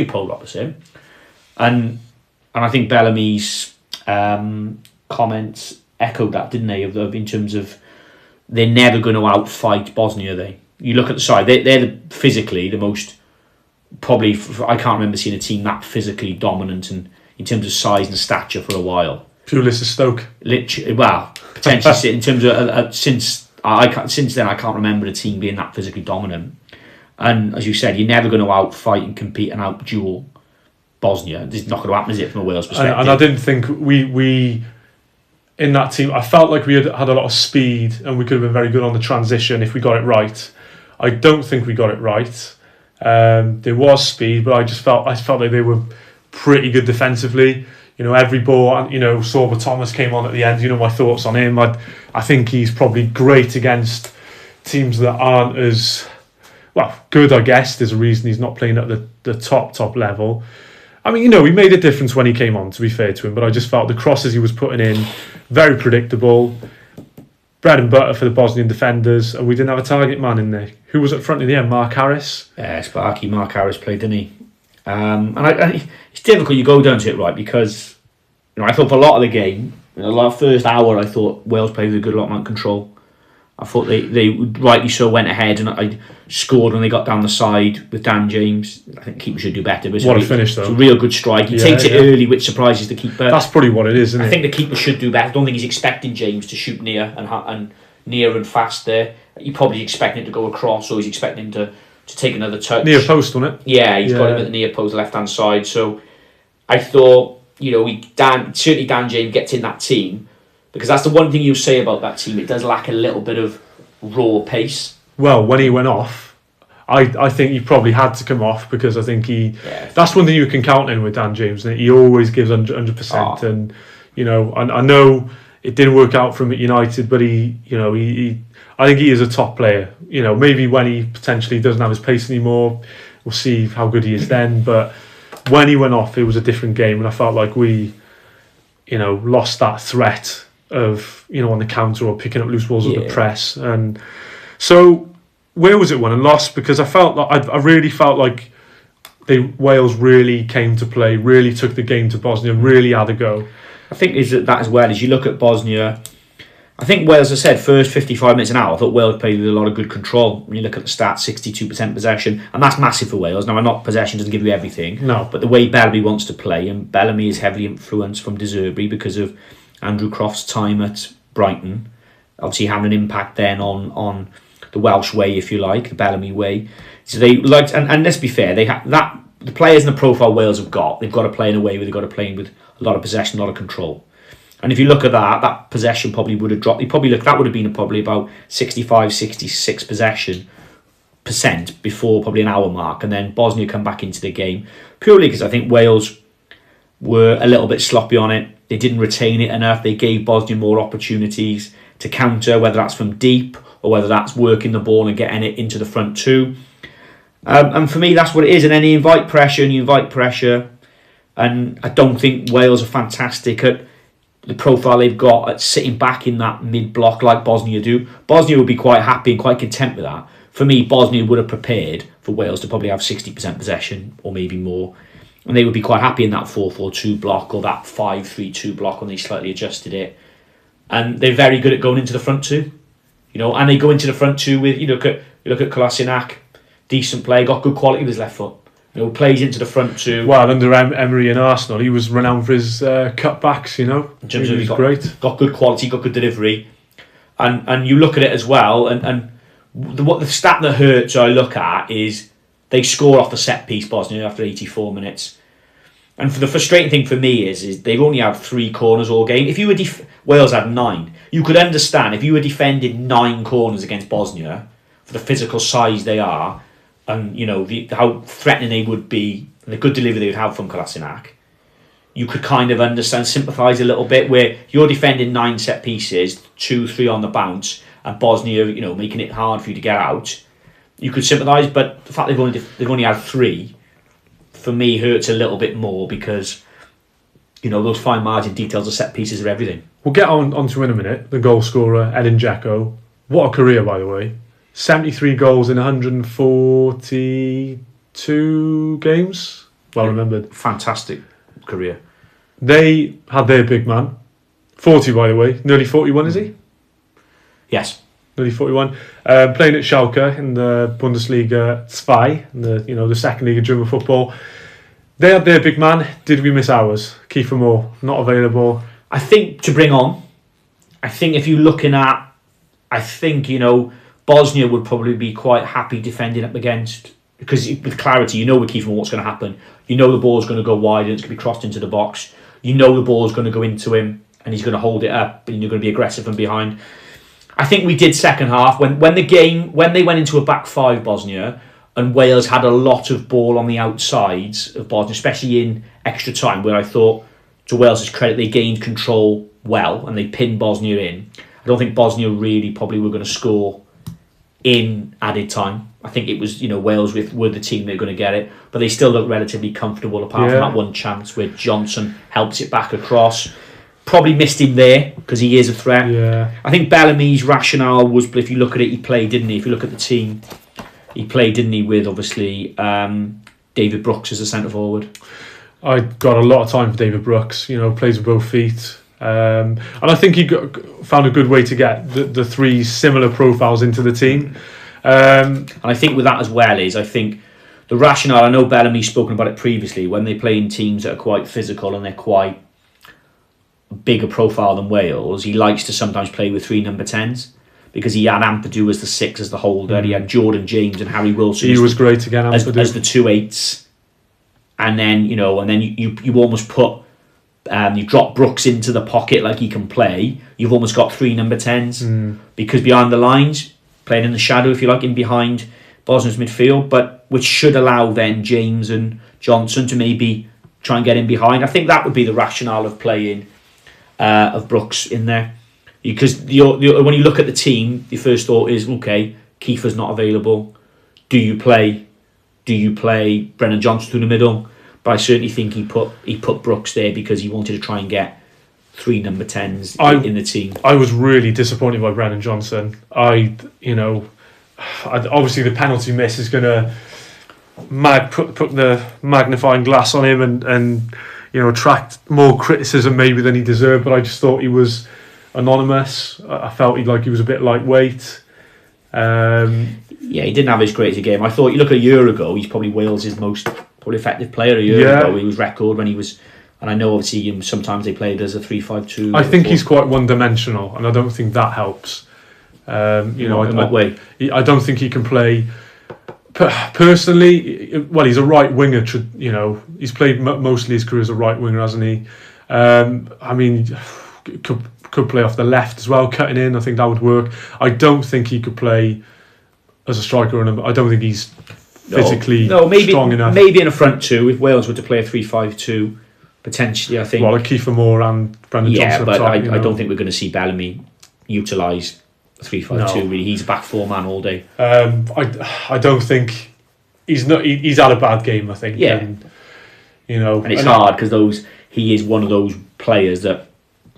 polar opposite. And I think Bellamy's comments echoed that, didn't they? In terms of they're never going to outfight Bosnia. You look at the side. They're physically the most. Probably, I can't remember seeing a team that physically dominant and in terms of size and stature for a while. Pulis of Stoke. Literally, well, potentially in terms of since then I can't remember a team being that physically dominant. And as you said, you're never going to outfight and compete and outduel Bosnia. It's not going to happen, is it, from a Wales perspective? And I didn't think we in that team. I felt like we had a lot of speed and we could have been very good on the transition if we got it right. I don't think we got it right. There was speed, but I felt like they were pretty good defensively. Every ball, Sorba Thomas came on at the end. My thoughts on him. I think he's probably great against teams that aren't as good, I guess. There's a reason he's not playing at the top level. I mean, he made a difference when he came on, to be fair to him, but I just felt the crosses he was putting in, very predictable. Bread and butter for the Bosnian defenders, and we didn't have a target man in there. Who was at front in the end? Mark Harris? Yeah, Sparky. Mark Harris played, didn't he? And it's difficult, you go down to it, right, because I thought for a lot of the game, the first hour, I thought Wales played with a good lot of control. I thought they rightly so went ahead and I scored when they got down the side with Dan James. I think the keeper should do better. But what a finish, though. It's a real good strike. He takes it early, which surprises the keeper. That's probably what it is, isn't it? I think the keeper should do better. I don't think he's expecting James to shoot near and fast there. You're probably expecting it to go across, or he's expecting him to take another touch. Near post, wasn't it? Yeah, he's got him at the near post, left-hand side. So I thought, certainly Dan James gets in that team, because that's the one thing you say about that team. It does lack a little bit of raw pace. Well, when he went off, I think he probably had to come off, because I think that's one thing you can count in with Dan James. He always gives 100%. And, I know it didn't work out for him at United, but I think he is a top player. Maybe when he potentially doesn't have his pace anymore, we'll see how good he is then. But when he went off, it was a different game, and I felt like we, lost that threat of, on the counter or picking up loose balls at the press. And so, where was it won and lost? Because I really felt like Wales really came to play, really took the game to Bosnia, really had a go. I think that as well, as you look at Bosnia, I think Wales, as I said, first 55 minutes an hour, I thought Wales played with a lot of good control. When you look at the stats, 62% possession, and that's massive for Wales. Now, possession doesn't give you everything, No. but the way Bellamy wants to play, and Bellamy is heavily influenced from De Zerbi because of Andrew Croft's time at Brighton, obviously having an impact then on the Welsh way, if you like, the Bellamy way. So they liked, and let's be fair, they have that the players in the profile Wales have got. They've got to play in a way where they've got to play with a lot of possession, a lot of control. And if you look at that possession probably would have dropped. That would have been probably about 65, 66 possession percent before probably an hour mark, and then Bosnia come back into the game purely because I think Wales were a little bit sloppy on it. They didn't retain it enough. They gave Bosnia more opportunities to counter, whether that's from deep or whether that's working the ball and getting it into the front two. And for me, that's what it is. And then you invite pressure, and I don't think Wales are fantastic at the profile they've got at sitting back in that mid-block like Bosnia do. Bosnia would be quite happy and quite content with that. For me, Bosnia would have prepared for Wales to probably have 60% possession or maybe more. And they would be quite happy in that 4-4-2 block or that 5-3-2 block when they slightly adjusted it. And they're very good at going into the front two. And they go into the front two with, you look at Kolasinac, decent play, got good quality with his left foot. Plays into the front two. Well, under Emery in Arsenal, he was renowned for his cutbacks, In terms of great. Got good quality, got good delivery. And you look at it as well, and the stat that hurts I look at is they score off the set piece, Bosnia, after 84 minutes. And for the frustrating thing for me is they've only had 3 corners all game. If you were Wales had 9. You could understand if you were defending 9 corners against Bosnia for the physical size they are, and how threatening they would be, and the good delivery they would have from Kolasinac. You could kind of understand, sympathise a little bit, where you're defending 9 set pieces, 2-3 on the bounce, and Bosnia, making it hard for you to get out. You could sympathise, but the fact they've only had 3, for me, hurts a little bit more because those fine margin details of set pieces are everything. We'll get onto in a minute. The goal scorer, Edin Dzeko. What a career, by the way. 73 goals in 142 games. Well remembered. Fantastic career. They had their big man. 40, by the way. Nearly 41, is he? Yes. Nearly 41. Playing at Schalke in the Bundesliga 2, the second league of German football. They had their big man. Did we miss ours? Kiefer Moore, not available. I think to bring on, if you're looking at, Bosnia would probably be quite happy defending up against, because with clarity, with Kiefer Moore what's going to happen. The ball's going to go wide and it's going to be crossed into the box. The ball's going to go into him and he's going to hold it up and you're going to be aggressive from behind. I think we did second half when they went into a back 5, Bosnia, and Wales had a lot of ball on the outsides of Bosnia, especially in extra time, where I thought, to Wales' credit, they gained control well and they pinned Bosnia in. I don't think Bosnia really probably were going to score in added time. I think it was, Wales were the team that were going to get it, but they still looked relatively comfortable apart from that one chance where Johnson helps it back across. Probably missed him there because he is a threat. Yeah. I think Bellamy's rationale was, if you look at it, he played, didn't he? If you look at the team, he played, didn't he, with obviously David Brooks as a centre forward. I got a lot of time for David Brooks. Plays with both feet. And I think he found a good way to get the 3 similar profiles into the team. And I think with that as well I think the rationale, I know Bellamy's spoken about it previously, when they play in teams that are quite physical and they're quite bigger profile than Wales, he likes to sometimes play with 3 number 10s because he had Ampadu as the 6 as the holder, he had Jordan James and Harry Wilson was great again, Ampadu. as the 2 8s, and then you almost put you drop Brooks into the pocket like he can play. You've almost got 3 number 10s because behind the lines, playing in the shadow, if you like, in behind Bosnia's midfield, but which should allow then James and Johnson to maybe try and get in behind. I think that would be the rationale of playing of Brooks in there, because when you look at the team, your first thought is, okay, Kiefer's not available. Do you play Brennan Johnson through the middle? But I certainly think he put Brooks there because he wanted to try and get 3 number 10s in the team. I was really disappointed by Brennan Johnson. Obviously the penalty miss is going to put the magnifying glass on him and attract more criticism maybe than he deserved. But I just thought he was anonymous. I felt he was a bit lightweight. Yeah, he didn't have his greatest game. I thought, you look a year ago, he's probably Wales' most probably effective player a year ago. He was record when he was, and I know obviously sometimes they played as a 3-5-2. I think he's quite one-dimensional, and I don't think that helps. In what way? I don't think he can play. Personally, well, he's a right winger. He's played mostly his career as a right winger, hasn't he? I mean, could play off the left as well, cutting in. I think that would work. I don't think he could play as a striker, and I don't think he's physically strong enough. Maybe in a front two, if Wales were to play a 3-5-2, potentially, I think. Well, like Kiefer Moore and Brendan Johnson. Yeah, but I don't think we're going to see Bellamy utilise 3-5-2. Really, he's a back four man all day. I don't think he's not. He's had a bad game, I think. Yeah, and it's hard because he is one of those players that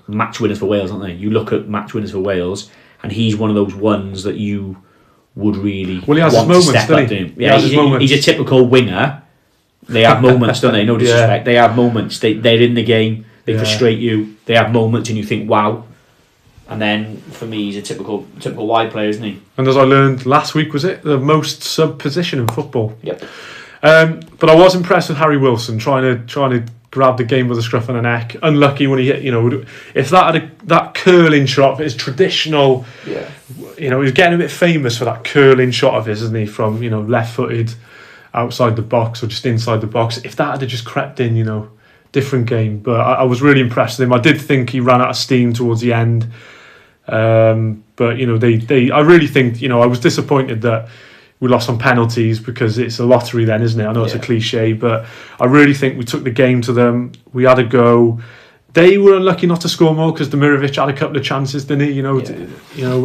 match winners for Wales, aren't they? You look at match winners for Wales, and he's one of those ones that you would really he has want his moments, to step up to him. Yeah, he's a typical winger. They have moments, don't they? No disrespect. They have moments. They're in the game. They frustrate you. They have moments, and you think, wow. And then for me, he's a typical wide player, isn't he? And as I learned last week, was it the most sub position in football? Yep. But I was impressed with Harry Wilson trying to grab the game with a scruff and a neck. Unlucky when he hit. If that had that curling shot, his traditional. Yeah. He's getting a bit famous for that curling shot of his, isn't he? From left-footed, outside the box or just inside the box. If that had just crept in, different game. But I was really impressed with him. I did think he ran out of steam towards the end. But I really think I was disappointed that we lost on penalties because it's a lottery then, isn't it? I know it's a cliche, but I really think we took the game to them. We had a go. They were unlucky not to score more because Demirovic had a couple of chances, didn't he?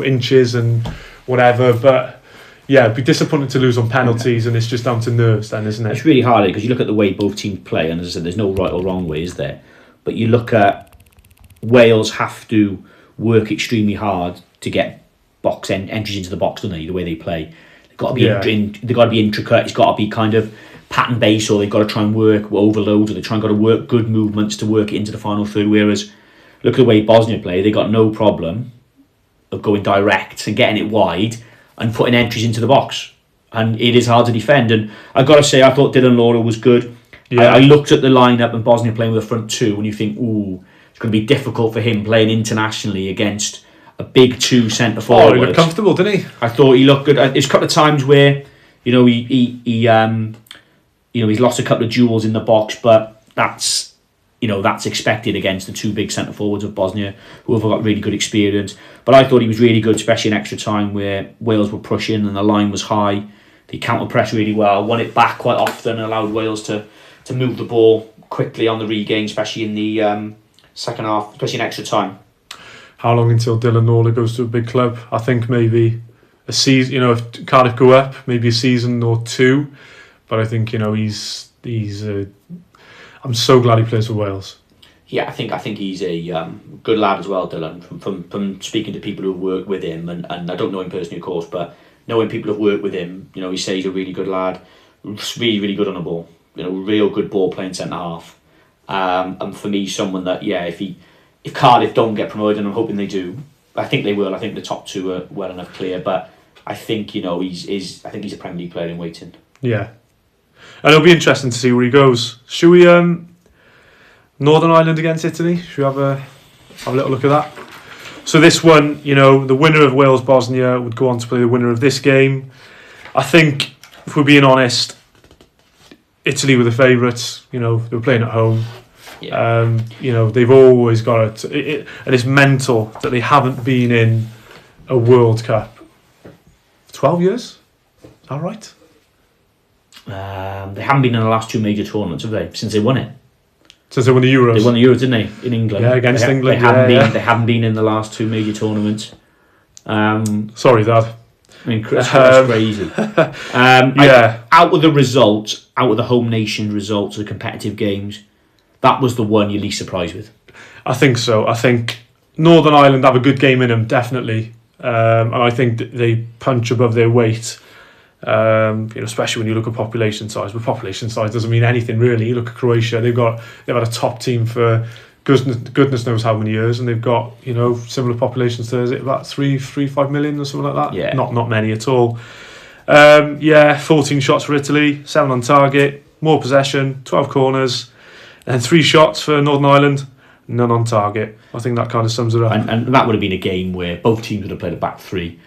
Inches and whatever. But yeah, it'd be disappointing to lose on penalties, and it's just down to nerves then, isn't it? It's really hard because you look at the way both teams play, and as I said, there's no right or wrong way, is there? But you look at Wales have to work extremely hard to get box entries into the box, don't they? The way they play, they've got to be they've got to be intricate. It's got to be kind of pattern based, or they've got to try and work overloads, or they've got to work good movements to work it into the final third. Whereas look at the way Bosnia play; they got no problem of going direct and getting it wide and putting entries into the box. And it is hard to defend. And I've got to say, I thought Dylan Laura was good. Yeah. I looked at the lineup and Bosnia playing with a front two, and you think, ooh, it's going to be difficult for him playing internationally against a big two centre forward. Oh, he looked comfortable, didn't he? I thought he looked good. There's a couple of times where, he's lost a couple of duels in the box, but that's expected against the two big centre forwards of Bosnia, who have got really good experience. But I thought he was really good, especially in extra time where Wales were pushing and the line was high. They counter pressed really well, won it back quite often, and allowed Wales to move the ball quickly on the regain, especially in the second half, especially in extra time. How long until Dylan Lawler goes to a big club? I think maybe a season. If Cardiff go up, maybe a season or two. But I think he's. I'm so glad he plays for Wales. Yeah, I think he's a good lad as well, Dylan. From speaking to people who have worked with him, and I don't know him personally, of course, but knowing people who've worked with him, he says he's a really good lad, really, really good on the ball. Real good ball playing centre half. And for me, someone that if Cardiff don't get promoted, and I'm hoping they do, I think they will. I think the top two are well enough clear, but I think he's a Premier League player in waiting. Yeah. And it'll be interesting to see where he goes. Should we Northern Ireland against Italy? Should we have a little look at that? So this one, the winner of Wales Bosnia would go on to play the winner of this game. I think, if we're being honest, Italy were the favourites. They were playing at home. Yeah. They've always got it, and it's mental that they haven't been in a World Cup for 12 years. Is that right? They haven't been in the last two major tournaments, have they? Since they won it. Since they won the Euros. They won the Euros, didn't they? In England. Yeah, against England. They haven't been in the last two major tournaments. Sorry, Dad. I mean, that's crazy. Out of the home nation results, the competitive games, that was the one you're least surprised with. I think so. I think Northern Ireland have a good game in them, definitely. And I think they punch above their weight. Especially when you look at population size. But population size doesn't mean anything really. You look at Croatia; they've had a top team for goodness knows how many years, and they've got, you know, similar populations to, is it about 5 million or something like that? Yeah. Not many at all. 14 shots for Italy, 7 on target, more possession, 12 corners, and 3 shots for Northern Ireland, none on target. I think that kind of sums it up. And that would have been a game where both teams would have played a back three.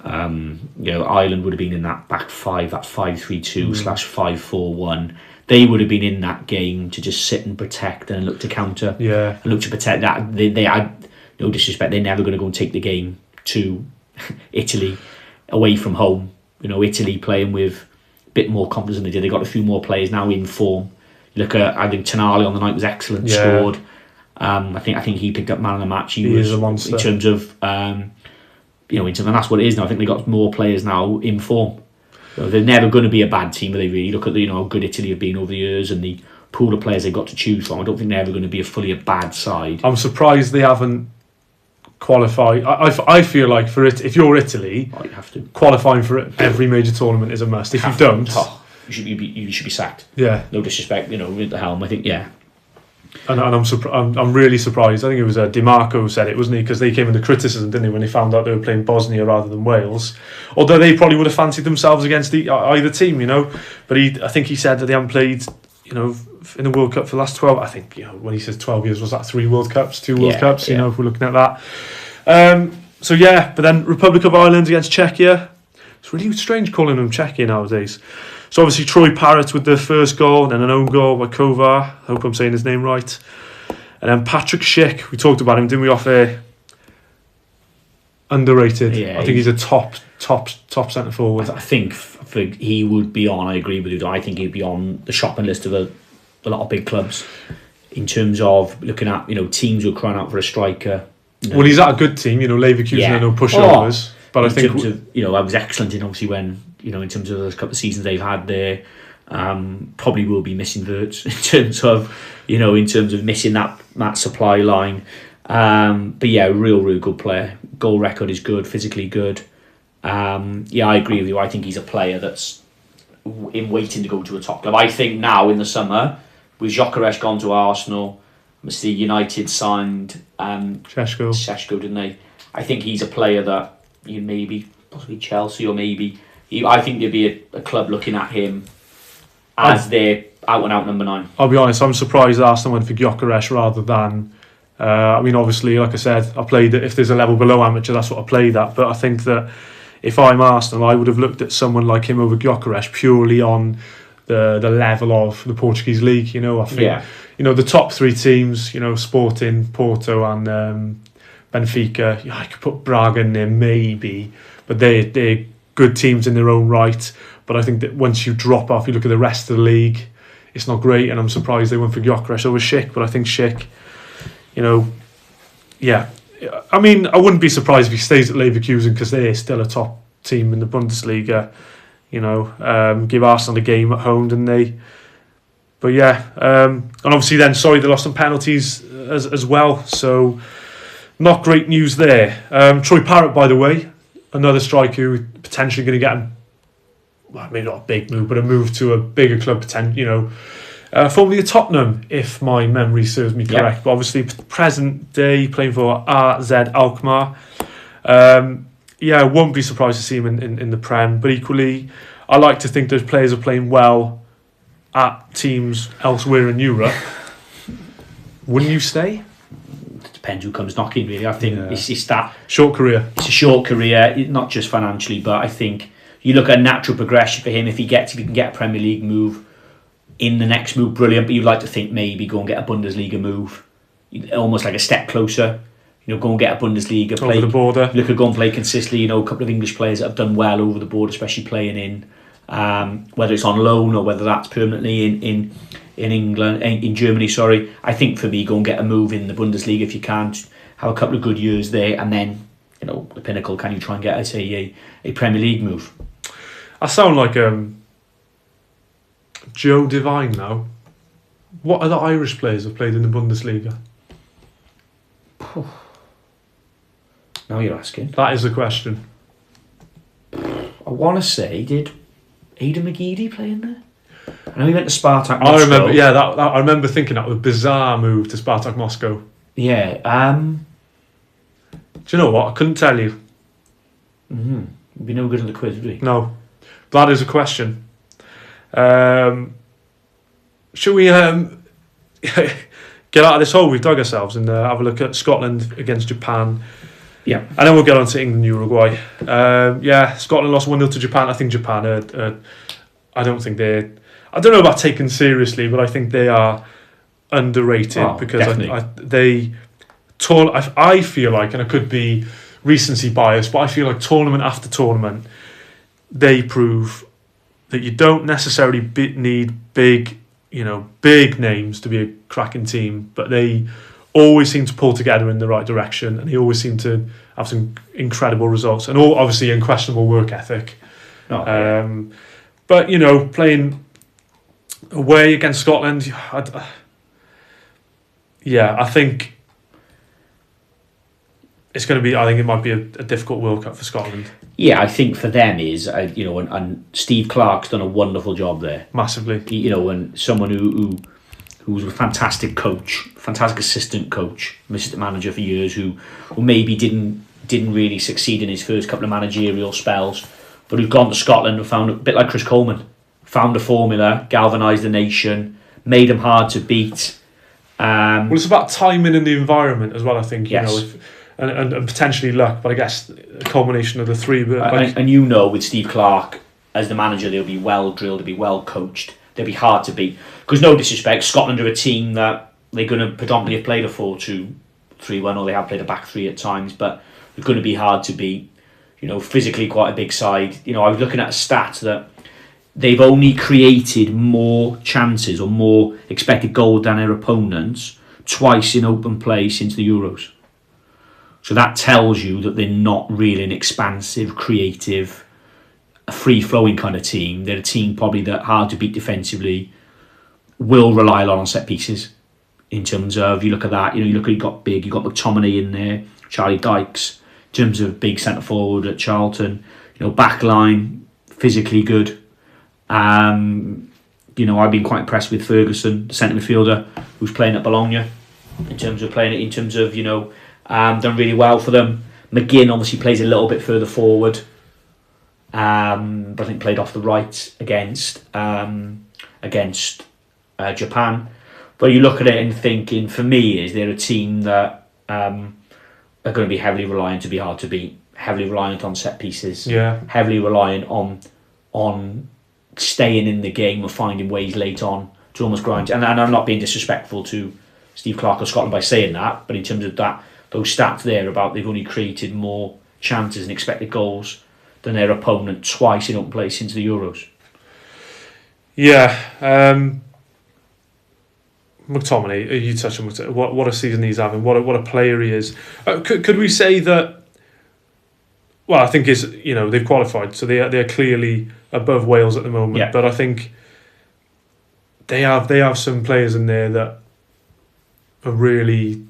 Ireland would have been in that back five, that 5-3-2/5-4-1. They would have been in that game to just sit and protect and look to counter. Yeah. And look to protect that. They had no disrespect. They're never going to go and take the game to Italy away from home. You know, Italy playing with a bit more confidence than they did. They got a few more players now in form. You look at, I think Tonali on the night was excellent. Yeah. Scored. I think he picked up man of the match. He was is a monster in terms of. And that's what it is now. I think they got more players now in form. So they're never going to be a bad team. Are they really? Look at how good Italy have been over the years and the pool of players they've got to choose from. I don't think they're ever going to be a bad side. I'm surprised they haven't qualified. I feel like for it, if you're Italy, You have to. qualifying for every major tournament is a must. If you don't, you should be sacked. Yeah. No disrespect, with the helm. I think And I'm really surprised. I think it was DiMarco who said it, wasn't he? Because they came into criticism, didn't they, when they found out they were playing Bosnia rather than Wales. Although they probably would have fancied themselves against either team, But I think he said that they haven't played, in the World Cup for the last 12. I think, when he says 12 years, was that 3 World Cups, 2 World Cups? Yeah. If we're looking at that. But then Republic of Ireland against Czechia. It's really strange calling them Czechia nowadays. So obviously Troy Parrott with the first goal, and then an own goal by Kovar. I hope I'm saying his name right. And then Patrick Schick, we talked about him, didn't we, off air? Underrated. Yeah, I think he's a top centre forward. I think he would be on. I agree with you. I think he'd be on the shopping list of a lot of big clubs in terms of looking at teams who are crying out for a striker. Well, he's at a good team. Leverkusen are no pushovers. But I think in terms of I was excellent in obviously when in terms of those couple of seasons they've had there. Probably will be missing Wirtz in terms of missing that supply line. But yeah, real good player. Goal record is good, physically good. I agree with you. I think he's a player that's in waiting to go to a top club. I think now in the summer, with Gyökeres gone to Arsenal, obviously United signed Šeško, didn't they? I think he's a player that possibly Chelsea or maybe. I think there'd be a club looking at him as their out and out number 9. I'll be honest, I'm surprised Arsenal went for Gyökeres rather than. Obviously, like I said, I played it. If there's a level below amateur, that's what I played at. But I think that if I'm Arsenal, I would have looked at someone like him over Gyökeres purely on the level of the Portuguese league. I think the top 3 teams, Sporting, Porto, and Benfica. I could put Braga in there maybe, but they're good teams in their own right. But I think that once you drop off, you look at the rest of the league, it's not great. And I'm surprised they went for Gyökeres over Schick. But I think Schick, I wouldn't be surprised if he stays at Leverkusen because they're still a top team in the Bundesliga. Give Arsenal a game at home, didn't they? But and obviously then, they lost some penalties as well. So not great news there. Troy Parrott, by the way, another striker who potentially going to get maybe not a big move, but a move to a bigger club, formerly at Tottenham, if my memory serves me correct. Yeah. But obviously, present day playing for AZ Alkmaar. Won't be surprised to see him in the Prem. But equally, I like to think those players are playing well at teams elsewhere in Europe. Wouldn't you stay? It depends who comes knocking, really. I think it's that short career. It's a short career, not just financially, but I think you look at natural progression for him. If he can get a Premier League move in the next move, brilliant. But you'd like to think maybe go and get a Bundesliga move, almost like a step closer. Go and get a Bundesliga play over the border. Look at go and play consistently. A couple of English players that have done well over the border, especially playing in whether it's on loan or whether that's permanently in England, in Germany. Sorry, I think for me, go and get a move in the Bundesliga if you can. Have a couple of good years there, and then the pinnacle. Can you try and get a Premier League move? I sound like Joe Devine now. What other Irish players have played in the Bundesliga? Now you're asking. That is the question. I want to say, did Aidan McGeady play in there? I know he went to Spartak Moscow. I remember, yeah, I remember thinking that was a bizarre move to Spartak Moscow. Yeah. Do you know what? I couldn't tell you. We'd be no good in the quiz, would we? No. That is a question. Should we get out of this hole we've dug ourselves and have a look at Scotland against Japan? Yeah. And then we'll get on to England, Uruguay. Scotland lost 1-0 to Japan. I think Japan I don't think they're... I don't know about taken seriously, but I think they are underrated because I feel like, and it could be recency bias, but I feel like tournament after tournament, they prove that you don't necessarily need big names to be a cracking team, but they always seem to pull together in the right direction, and they always seem to have some incredible results, and all obviously unquestionable work ethic. But playing away against Scotland, I think it's going to be. I think it might be a difficult World Cup for Scotland. Yeah, I think for them is and Steve Clarke's done a wonderful job there. Massively. And someone who was a fantastic coach, fantastic assistant coach, assistant manager for years, who maybe didn't really succeed in his first couple of managerial spells, but who've gone to Scotland and found, a bit like Chris Coleman, found a formula, galvanised the nation, made them hard to beat. Well, it's about timing and the environment as well, I think. Yes. And potentially luck, but I guess a culmination of the three. But with Steve Clarke as the manager, they'll be well drilled, they'll be well coached, they'll be hard to beat. Because no disrespect, Scotland are a team that they're going to predominantly have played a 4-2-3-1, or they have played a back three at times, but they're going to be hard to beat. Physically quite a big side. I was looking at a stat that they've only created more chances or more expected goals than their opponents twice in open play since the Euros. So that tells you that they're not really an expansive, creative, free-flowing kind of team. They're a team probably that hard to beat defensively, will rely a lot on set pieces. In terms of, you look at that, you got McTominay in there, Charlie Dykes, in terms of big centre forward at Charlton, back line, physically good. I've been quite impressed with Ferguson, the centre midfielder, who's playing at Bologna, done really well for them. McGinn obviously plays a little bit further forward, but I think played off the right against Japan. But you look at it and thinking, for me, they're a team that are going to be heavily reliant to be hard to beat, heavily reliant on set pieces, heavily reliant on staying in the game and finding ways late on to almost grind. And I'm not being disrespectful to Steve Clarke or Scotland by saying that, but in terms of that, those stats there about they've only created more chances and expected goals than their opponent twice in open play since the Euros. Yeah. McTominay, you touched on what a season he's having, what a player he is. Could we say that? Well, I think they've qualified, so they're clearly above Wales at the moment. Yeah. But I think they have some players in there that are really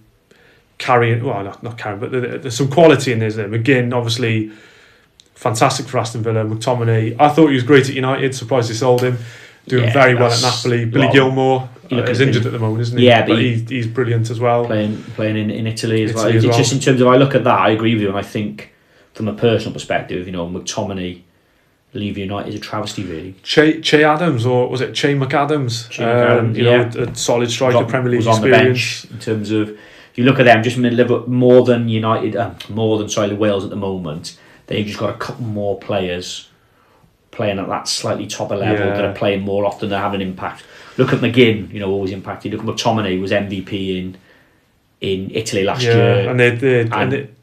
carrying. Well, not carrying, but there's some quality in there. McGinn, obviously, fantastic for Aston Villa. McTominay, I thought he was great at United. Surprised they sold him. Doing very well at Napoli. Billy Gilmore is injured at the moment, isn't he? Yeah, but he's brilliant as well. Playing in Italy as well. Just in terms of, I look at that, I agree with you, and I think from a personal perspective, McTominay leaving United is a travesty, really. Che Adams, or was it Che McAdams? A solid striker, Premier League was on experience. the bench. In terms of, if you look at them, just more than Wales at the moment, they've just got a couple more players playing at that slightly topper level that are playing more often, that have an impact. Look at McGinn, always impacted. Look at McTominay, was MVP in Italy last year. And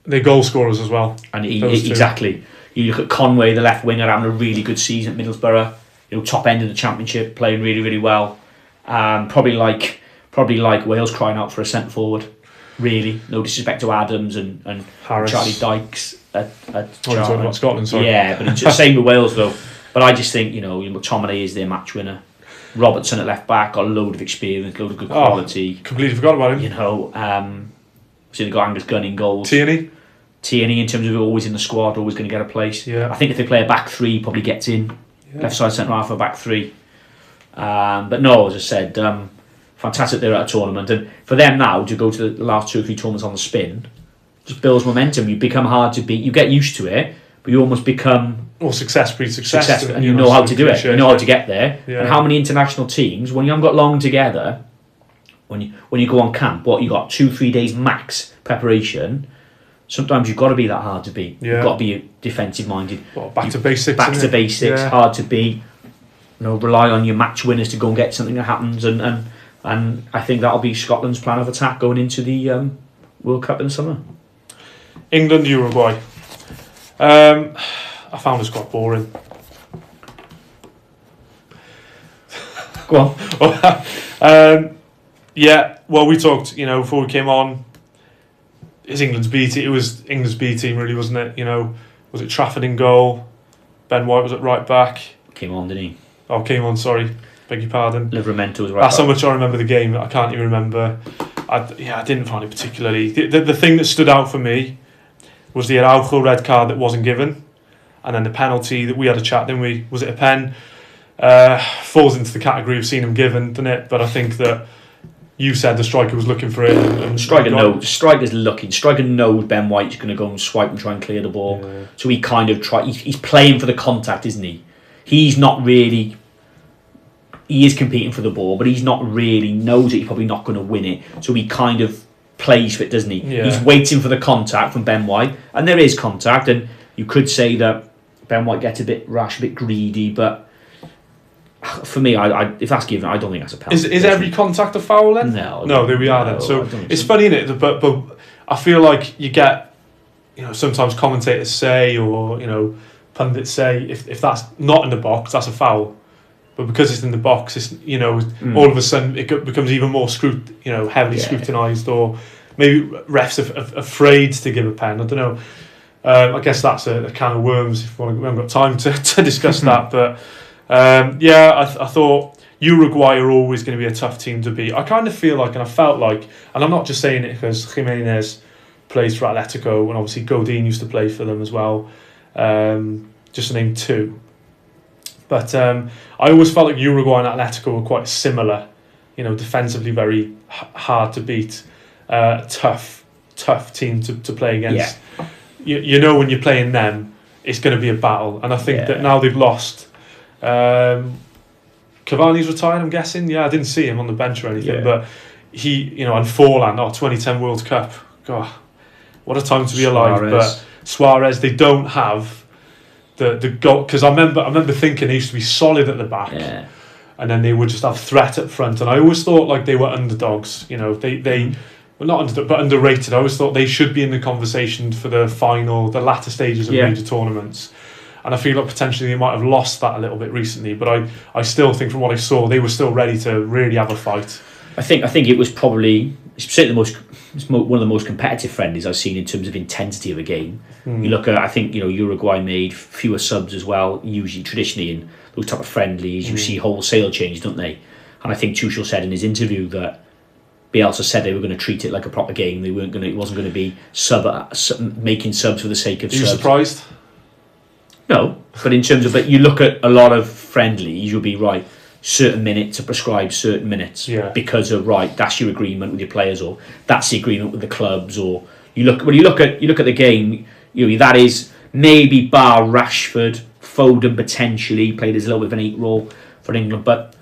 they're goal scorers as well. And exactly. You look at Conway, the left winger, having a really good season at Middlesbrough. Top end of the Championship, playing really, really well. Probably like Wales crying out for a centre forward. Really, no disrespect to Adams and Harris. Charlie Dykes at talking about Scotland, sorry. Yeah, but it's the same with Wales though. But I just think McTominay is their match winner. Robertson at left back, got a load of experience, load of good quality. Completely forgot about him. So they've got Angus Gunn in goals. Tierney in terms of always in the squad, always going to get a place. Yeah. I think if they play a back three, probably gets in. Left side centre half, a back three. But no, as I said, fantastic they're at a tournament, and for them now to go to the last 2 or 3 tournaments on the spin just builds momentum. You become hard to beat. You get used to it, but you almost become success breeds success, and you know how to do it. You know how to get there. Yeah. And how many international teams, when you haven't got long together, when you go on camp, what you got 2-3 days max preparation. Sometimes you've got to be that hard to beat. Yeah. You've got to be defensive minded. Back to basics. Back to basics. Yeah. Hard to beat. Rely on your match winners to go and get something that happens, and I think that'll be Scotland's plan of attack going into the World Cup in the summer. England, Uruguay. I found this quite boring. Go on. Yeah, well, we talked, before we came on. It's England's B team. It was England's B team, really, wasn't it? Was it Trafford in goal? Ben White was at right back. Came on, didn't he? Oh, came on. Sorry, beg your pardon. Livramento was right. That's back. how much I remember the game. I can't even remember. I didn't find it particularly. The thing that stood out for me was the Araujo red card that wasn't given, and then the penalty that we had a chat, didn't we? Was it a pen? Falls into the category of seeing him given, doesn't it? But I think that you said the striker was looking for it. And Striker knows Ben White's going to go and swipe and try and clear the ball. Yeah. So he kind of he's playing for the contact, isn't he? He's not really. He is competing for the ball, but he's not really knows that he's probably not going to win it. So he kind of plays for it, doesn't he? Yeah. He's waiting for the contact from Ben White, and there is contact. And you could say that Ben White gets a bit rash, a bit greedy, but. For me, if that's given, I don't think that's a penalty. Is every contact a foul then? No, there we are then. So it's funny, isn't it? But I feel like you get, sometimes commentators say, or pundits say, if that's not in the box, that's a foul. But because it's in the box, it's all of a sudden it becomes even more heavily scrutinised, or maybe refs are afraid to give a pen. I don't know. I guess that's a can of worms. If we haven't got time to discuss that, but. I thought Uruguay are always going to be a tough team to beat. I kind of feel like, and I felt like, and I'm not just saying it because Jimenez plays for Atletico, and obviously Godin used to play for them as well, just to name 2. But I always felt like Uruguay and Atletico were quite similar, defensively very hard to beat, tough team to play against. Yeah. When you're playing them, it's going to be a battle, and I think that now they've lost. Cavani's retired, I'm guessing. I didn't see him on the bench or anything, but he, and Forlan, 2010 World Cup. God, what a time to be alive! But Suarez, they don't have the goal, because I remember thinking they used to be solid at the back, and then they would just have threat up front. And I always thought like they were underdogs. They were not underdog, but underrated. I always thought they should be in the conversation for the latter stages of major tournaments. And I feel like potentially they might have lost that a little bit recently, but I still think from what I saw, they were still ready to really have a fight. I think it was probably certainly one of the most competitive friendlies I've seen in terms of intensity of a game. You look at, I think Uruguay made fewer subs as well. Usually, traditionally in those type of friendlies, you see wholesale change, don't they? And I think Tuchel said in his interview that Bielsa said they were going to treat it like a proper game. They weren't going to. It wasn't going to be making subs for the sake of subs. Are you surprised? No, but in terms of, but you look at a lot of friendlies, you'll be right. Certain minutes to prescribe certain minutes because of that's your agreement with your players, or that's the agreement with the clubs, or you look at the game. That is maybe bar Rashford, Foden potentially played as a little bit of an 8 role for England, but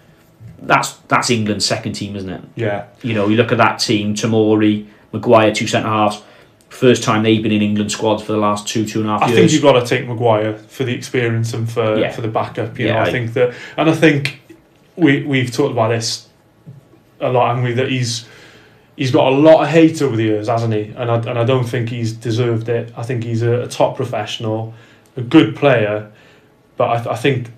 that's England's second team, isn't it? Yeah. You look at that team: Tomori, Maguire, 2 centre halves. First time they've been in England squads for the last 2.5 years. I think you've got to take Maguire for the experience and for the backup. I think that, and I think we've talked about this a lot, haven't we? That he's got a lot of hate over the years, hasn't he? And I don't think he's deserved it. I think he's a top professional, a good player, but I think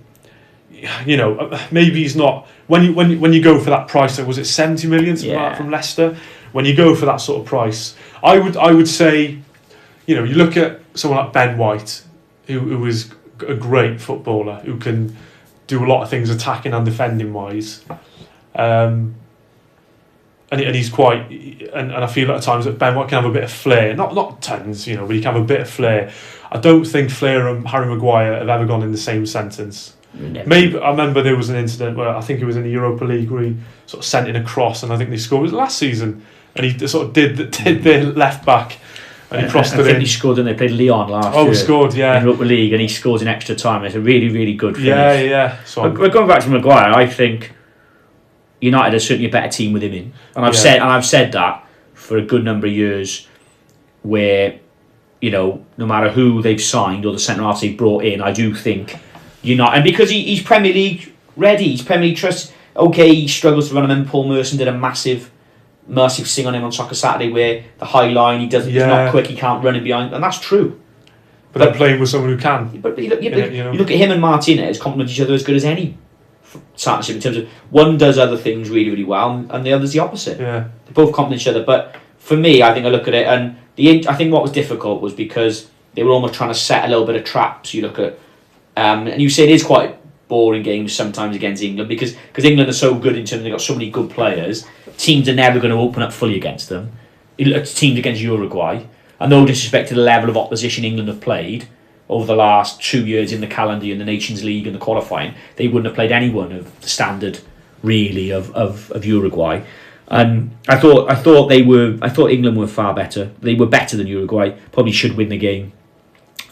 maybe he's not. When you go for that price, was it 70 million from Leicester? When you go for that sort of price, I would say, you look at someone like Ben White, who is a great footballer, who can do a lot of things attacking and defending wise, and he's quite, and I feel at times that Ben White can have a bit of flair, not tons, but he can have a bit of flair. I don't think flair and Harry Maguire have ever gone in the same sentence. Maybe I remember there was an incident where I think it was in the Europa League where he sort of sent in a cross, and I think they scored. It was last season, and he sort of did their left back, and he crossed it in. I think he scored, and they played Lyon last year. Oh, he scored, yeah, in Europa League, and he scores in extra time. It's a really, really good finish. Yeah. So but going back to Maguire, I think United are certainly a better team with him in, and I've said that for a good number of years, where no matter who they've signed or the centre halves they've brought in, I do think United, and because he's Premier League ready, he's Premier League trust. Okay, he struggles to run him in. Paul Merson did a massive sing on him on Soccer Saturday, where the high line he's not quick, he can't run in behind, and that's true. But they're playing with someone who can. But you look at him and Martinez complement each other as good as any partnership in terms of one does other things really, really well, and the other's the opposite. Yeah, they both complement each other. But for me, I think I look at it, and I think what was difficult was because they were almost trying to set a little bit of traps. You look at, and you say it is quite boring games sometimes against England because England are so good in terms of they've got so many good players. Teams are never going to open up fully against them. Teams against Uruguay, and no disrespect to the level of opposition England have played over the last 2 years in the calendar year, in the Nations League and the qualifying, they wouldn't have played anyone of the standard really of Uruguay. And I thought England were far better. They were better than Uruguay. Probably should win the game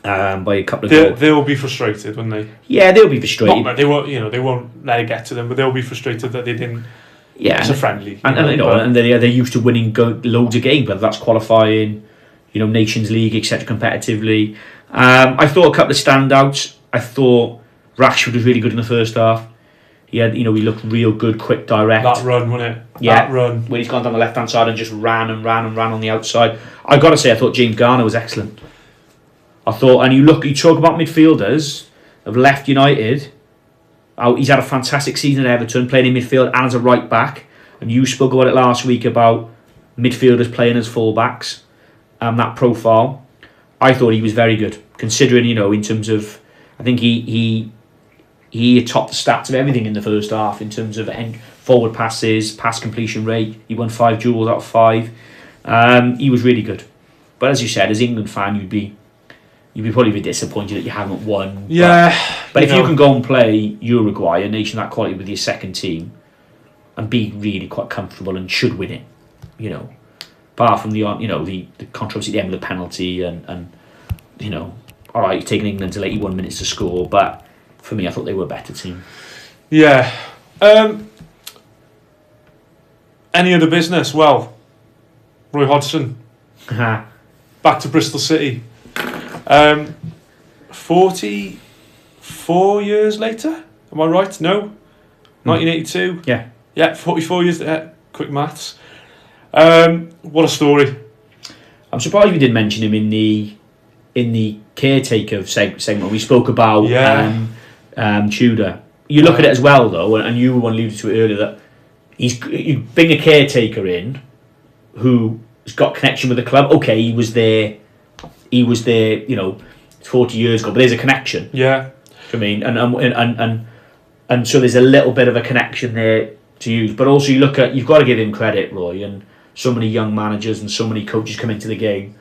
by a couple of goals. They'll be frustrated, won't they? Yeah, they'll be frustrated. They won't. They won't let it get to them, but they'll be frustrated that they didn't. Yeah, it's a friendly. And they're used to winning loads of games, whether that's qualifying, Nations League, etc. competitively. I thought a couple of standouts. I thought Rashford was really good in the first half. He had, he looked real good, quick, direct. That run, wasn't it? Yeah, that run. When he's gone down the left-hand side and just ran on the outside. I got to say, I thought James Garner was excellent. I thought, and you talk about midfielders have left United. He's had a fantastic season at Everton, playing in midfield and as a right back. And you spoke about it last week about midfielders playing as full-backs. That profile. I thought he was very good, considering, in terms of, I think he topped the stats of everything in the first half in terms of forward passes, pass completion rate. He won 5 duels out of 5. He was really good. But as you said, as England fan, you'd be probably a bit disappointed that you haven't won. Yeah. But if you can go and play Uruguay, a nation that quality, with your second team, and be really quite comfortable and should win it, apart from the controversy at the end of the penalty and all right, you're taking England to 81 minutes to score, but for me, I thought they were a better team. Yeah. Any other business? Well, Roy Hodgson back to Bristol City. 44 years later, am I right? No, 1982. Yeah, 44 years. Quick maths. What a story! I'm surprised we didn't mention him in the caretaker segment. We spoke about Tudor. You look at it as well, though, and you alluded to it earlier, that you bring a caretaker in who's got connection with the club. Okay, he was there, 40 years ago, but there's a connection. Yeah. I mean, and so there's a little bit of a connection there to use. But also you've got to give him credit, Roy, and so many young managers and so many coaches come into the game.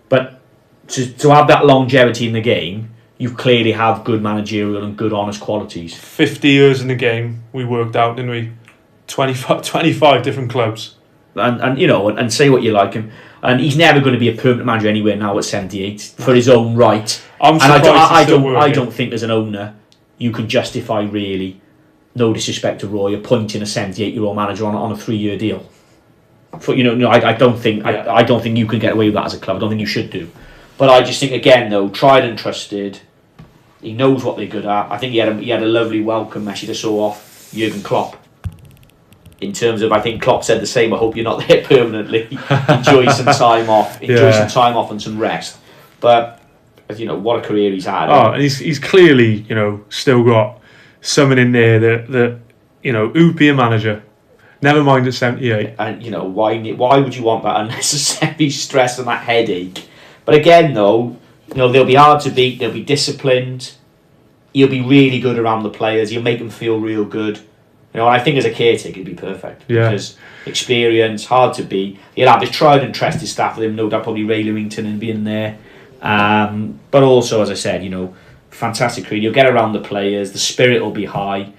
But to have that longevity in the game, you clearly have good managerial and good honest qualities. 50 years in the game, we worked out, didn't we? 25 different clubs. And say what you like him. And he's never going to be a permanent manager anywhere now at 78 for his own right. I don't think as an owner you can justify, really, no disrespect to Roy, appointing a 78-year-old manager on a 3-year deal. I don't think you can get away with that as a club. I don't think you should do. But I just think, again, though, tried and trusted. He knows what they're good at. I think he had a lovely welcome message I saw off Jurgen Klopp. In terms of, I think Klopp said the same. I hope you're not there permanently. Enjoy some time off. Some time off and some rest. But what a career he's had. Oh, and he's clearly still got someone in there that who'd be a manager. Never mind at 78. And why would you want that unnecessary stress and that headache? But again, though, they'll be hard to beat. They'll be disciplined. He'll be really good around the players. He'll make them feel real good. And I think as a caretaker, it'd be perfect. Yeah. Because experience, hard to beat. He'll have his tried and trusted staff with him. No doubt, probably Ray Lewington and being there. But also, as I said, fantastic career. You'll get around the players, the spirit will be high.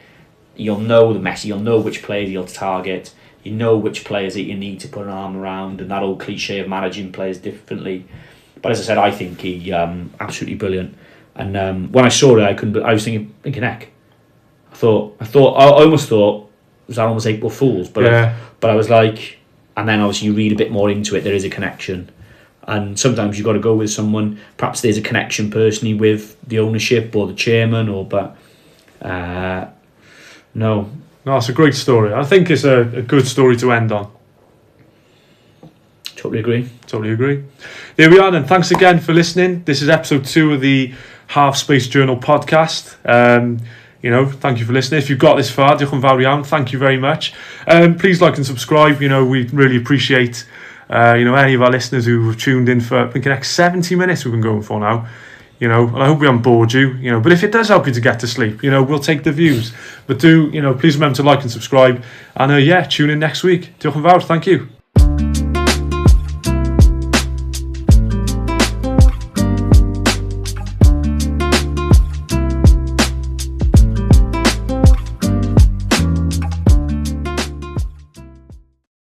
You'll know the message, you'll know which players you'll target, you know which players that you need to put an arm around, and that old cliche of managing players differently. But as I said, I think he absolutely brilliant. And when I saw it, I was thinking, heck. I almost thought, was that almost April Fool's? But I was like, and then obviously you read a bit more into it, there is a connection. And sometimes you've got to go with someone, perhaps there's a connection personally with the ownership or the chairman, no, it's a great story. I think it's a good story to end on. Totally agree. There we are then. Thanks again for listening. This is episode 2 of the Half Space Journal podcast. Thank you for listening. If you've got this far, diolch yn fawr iawn. Thank you very much. Please like and subscribe. We really appreciate any of our listeners who have tuned in for, I think, the next 70 minutes we've been going for now. And I hope we haven't bored you, but if it does help you to get to sleep, we'll take the views. But please remember to like and subscribe. And tune in next week. Diolch yn fawr. Thank you.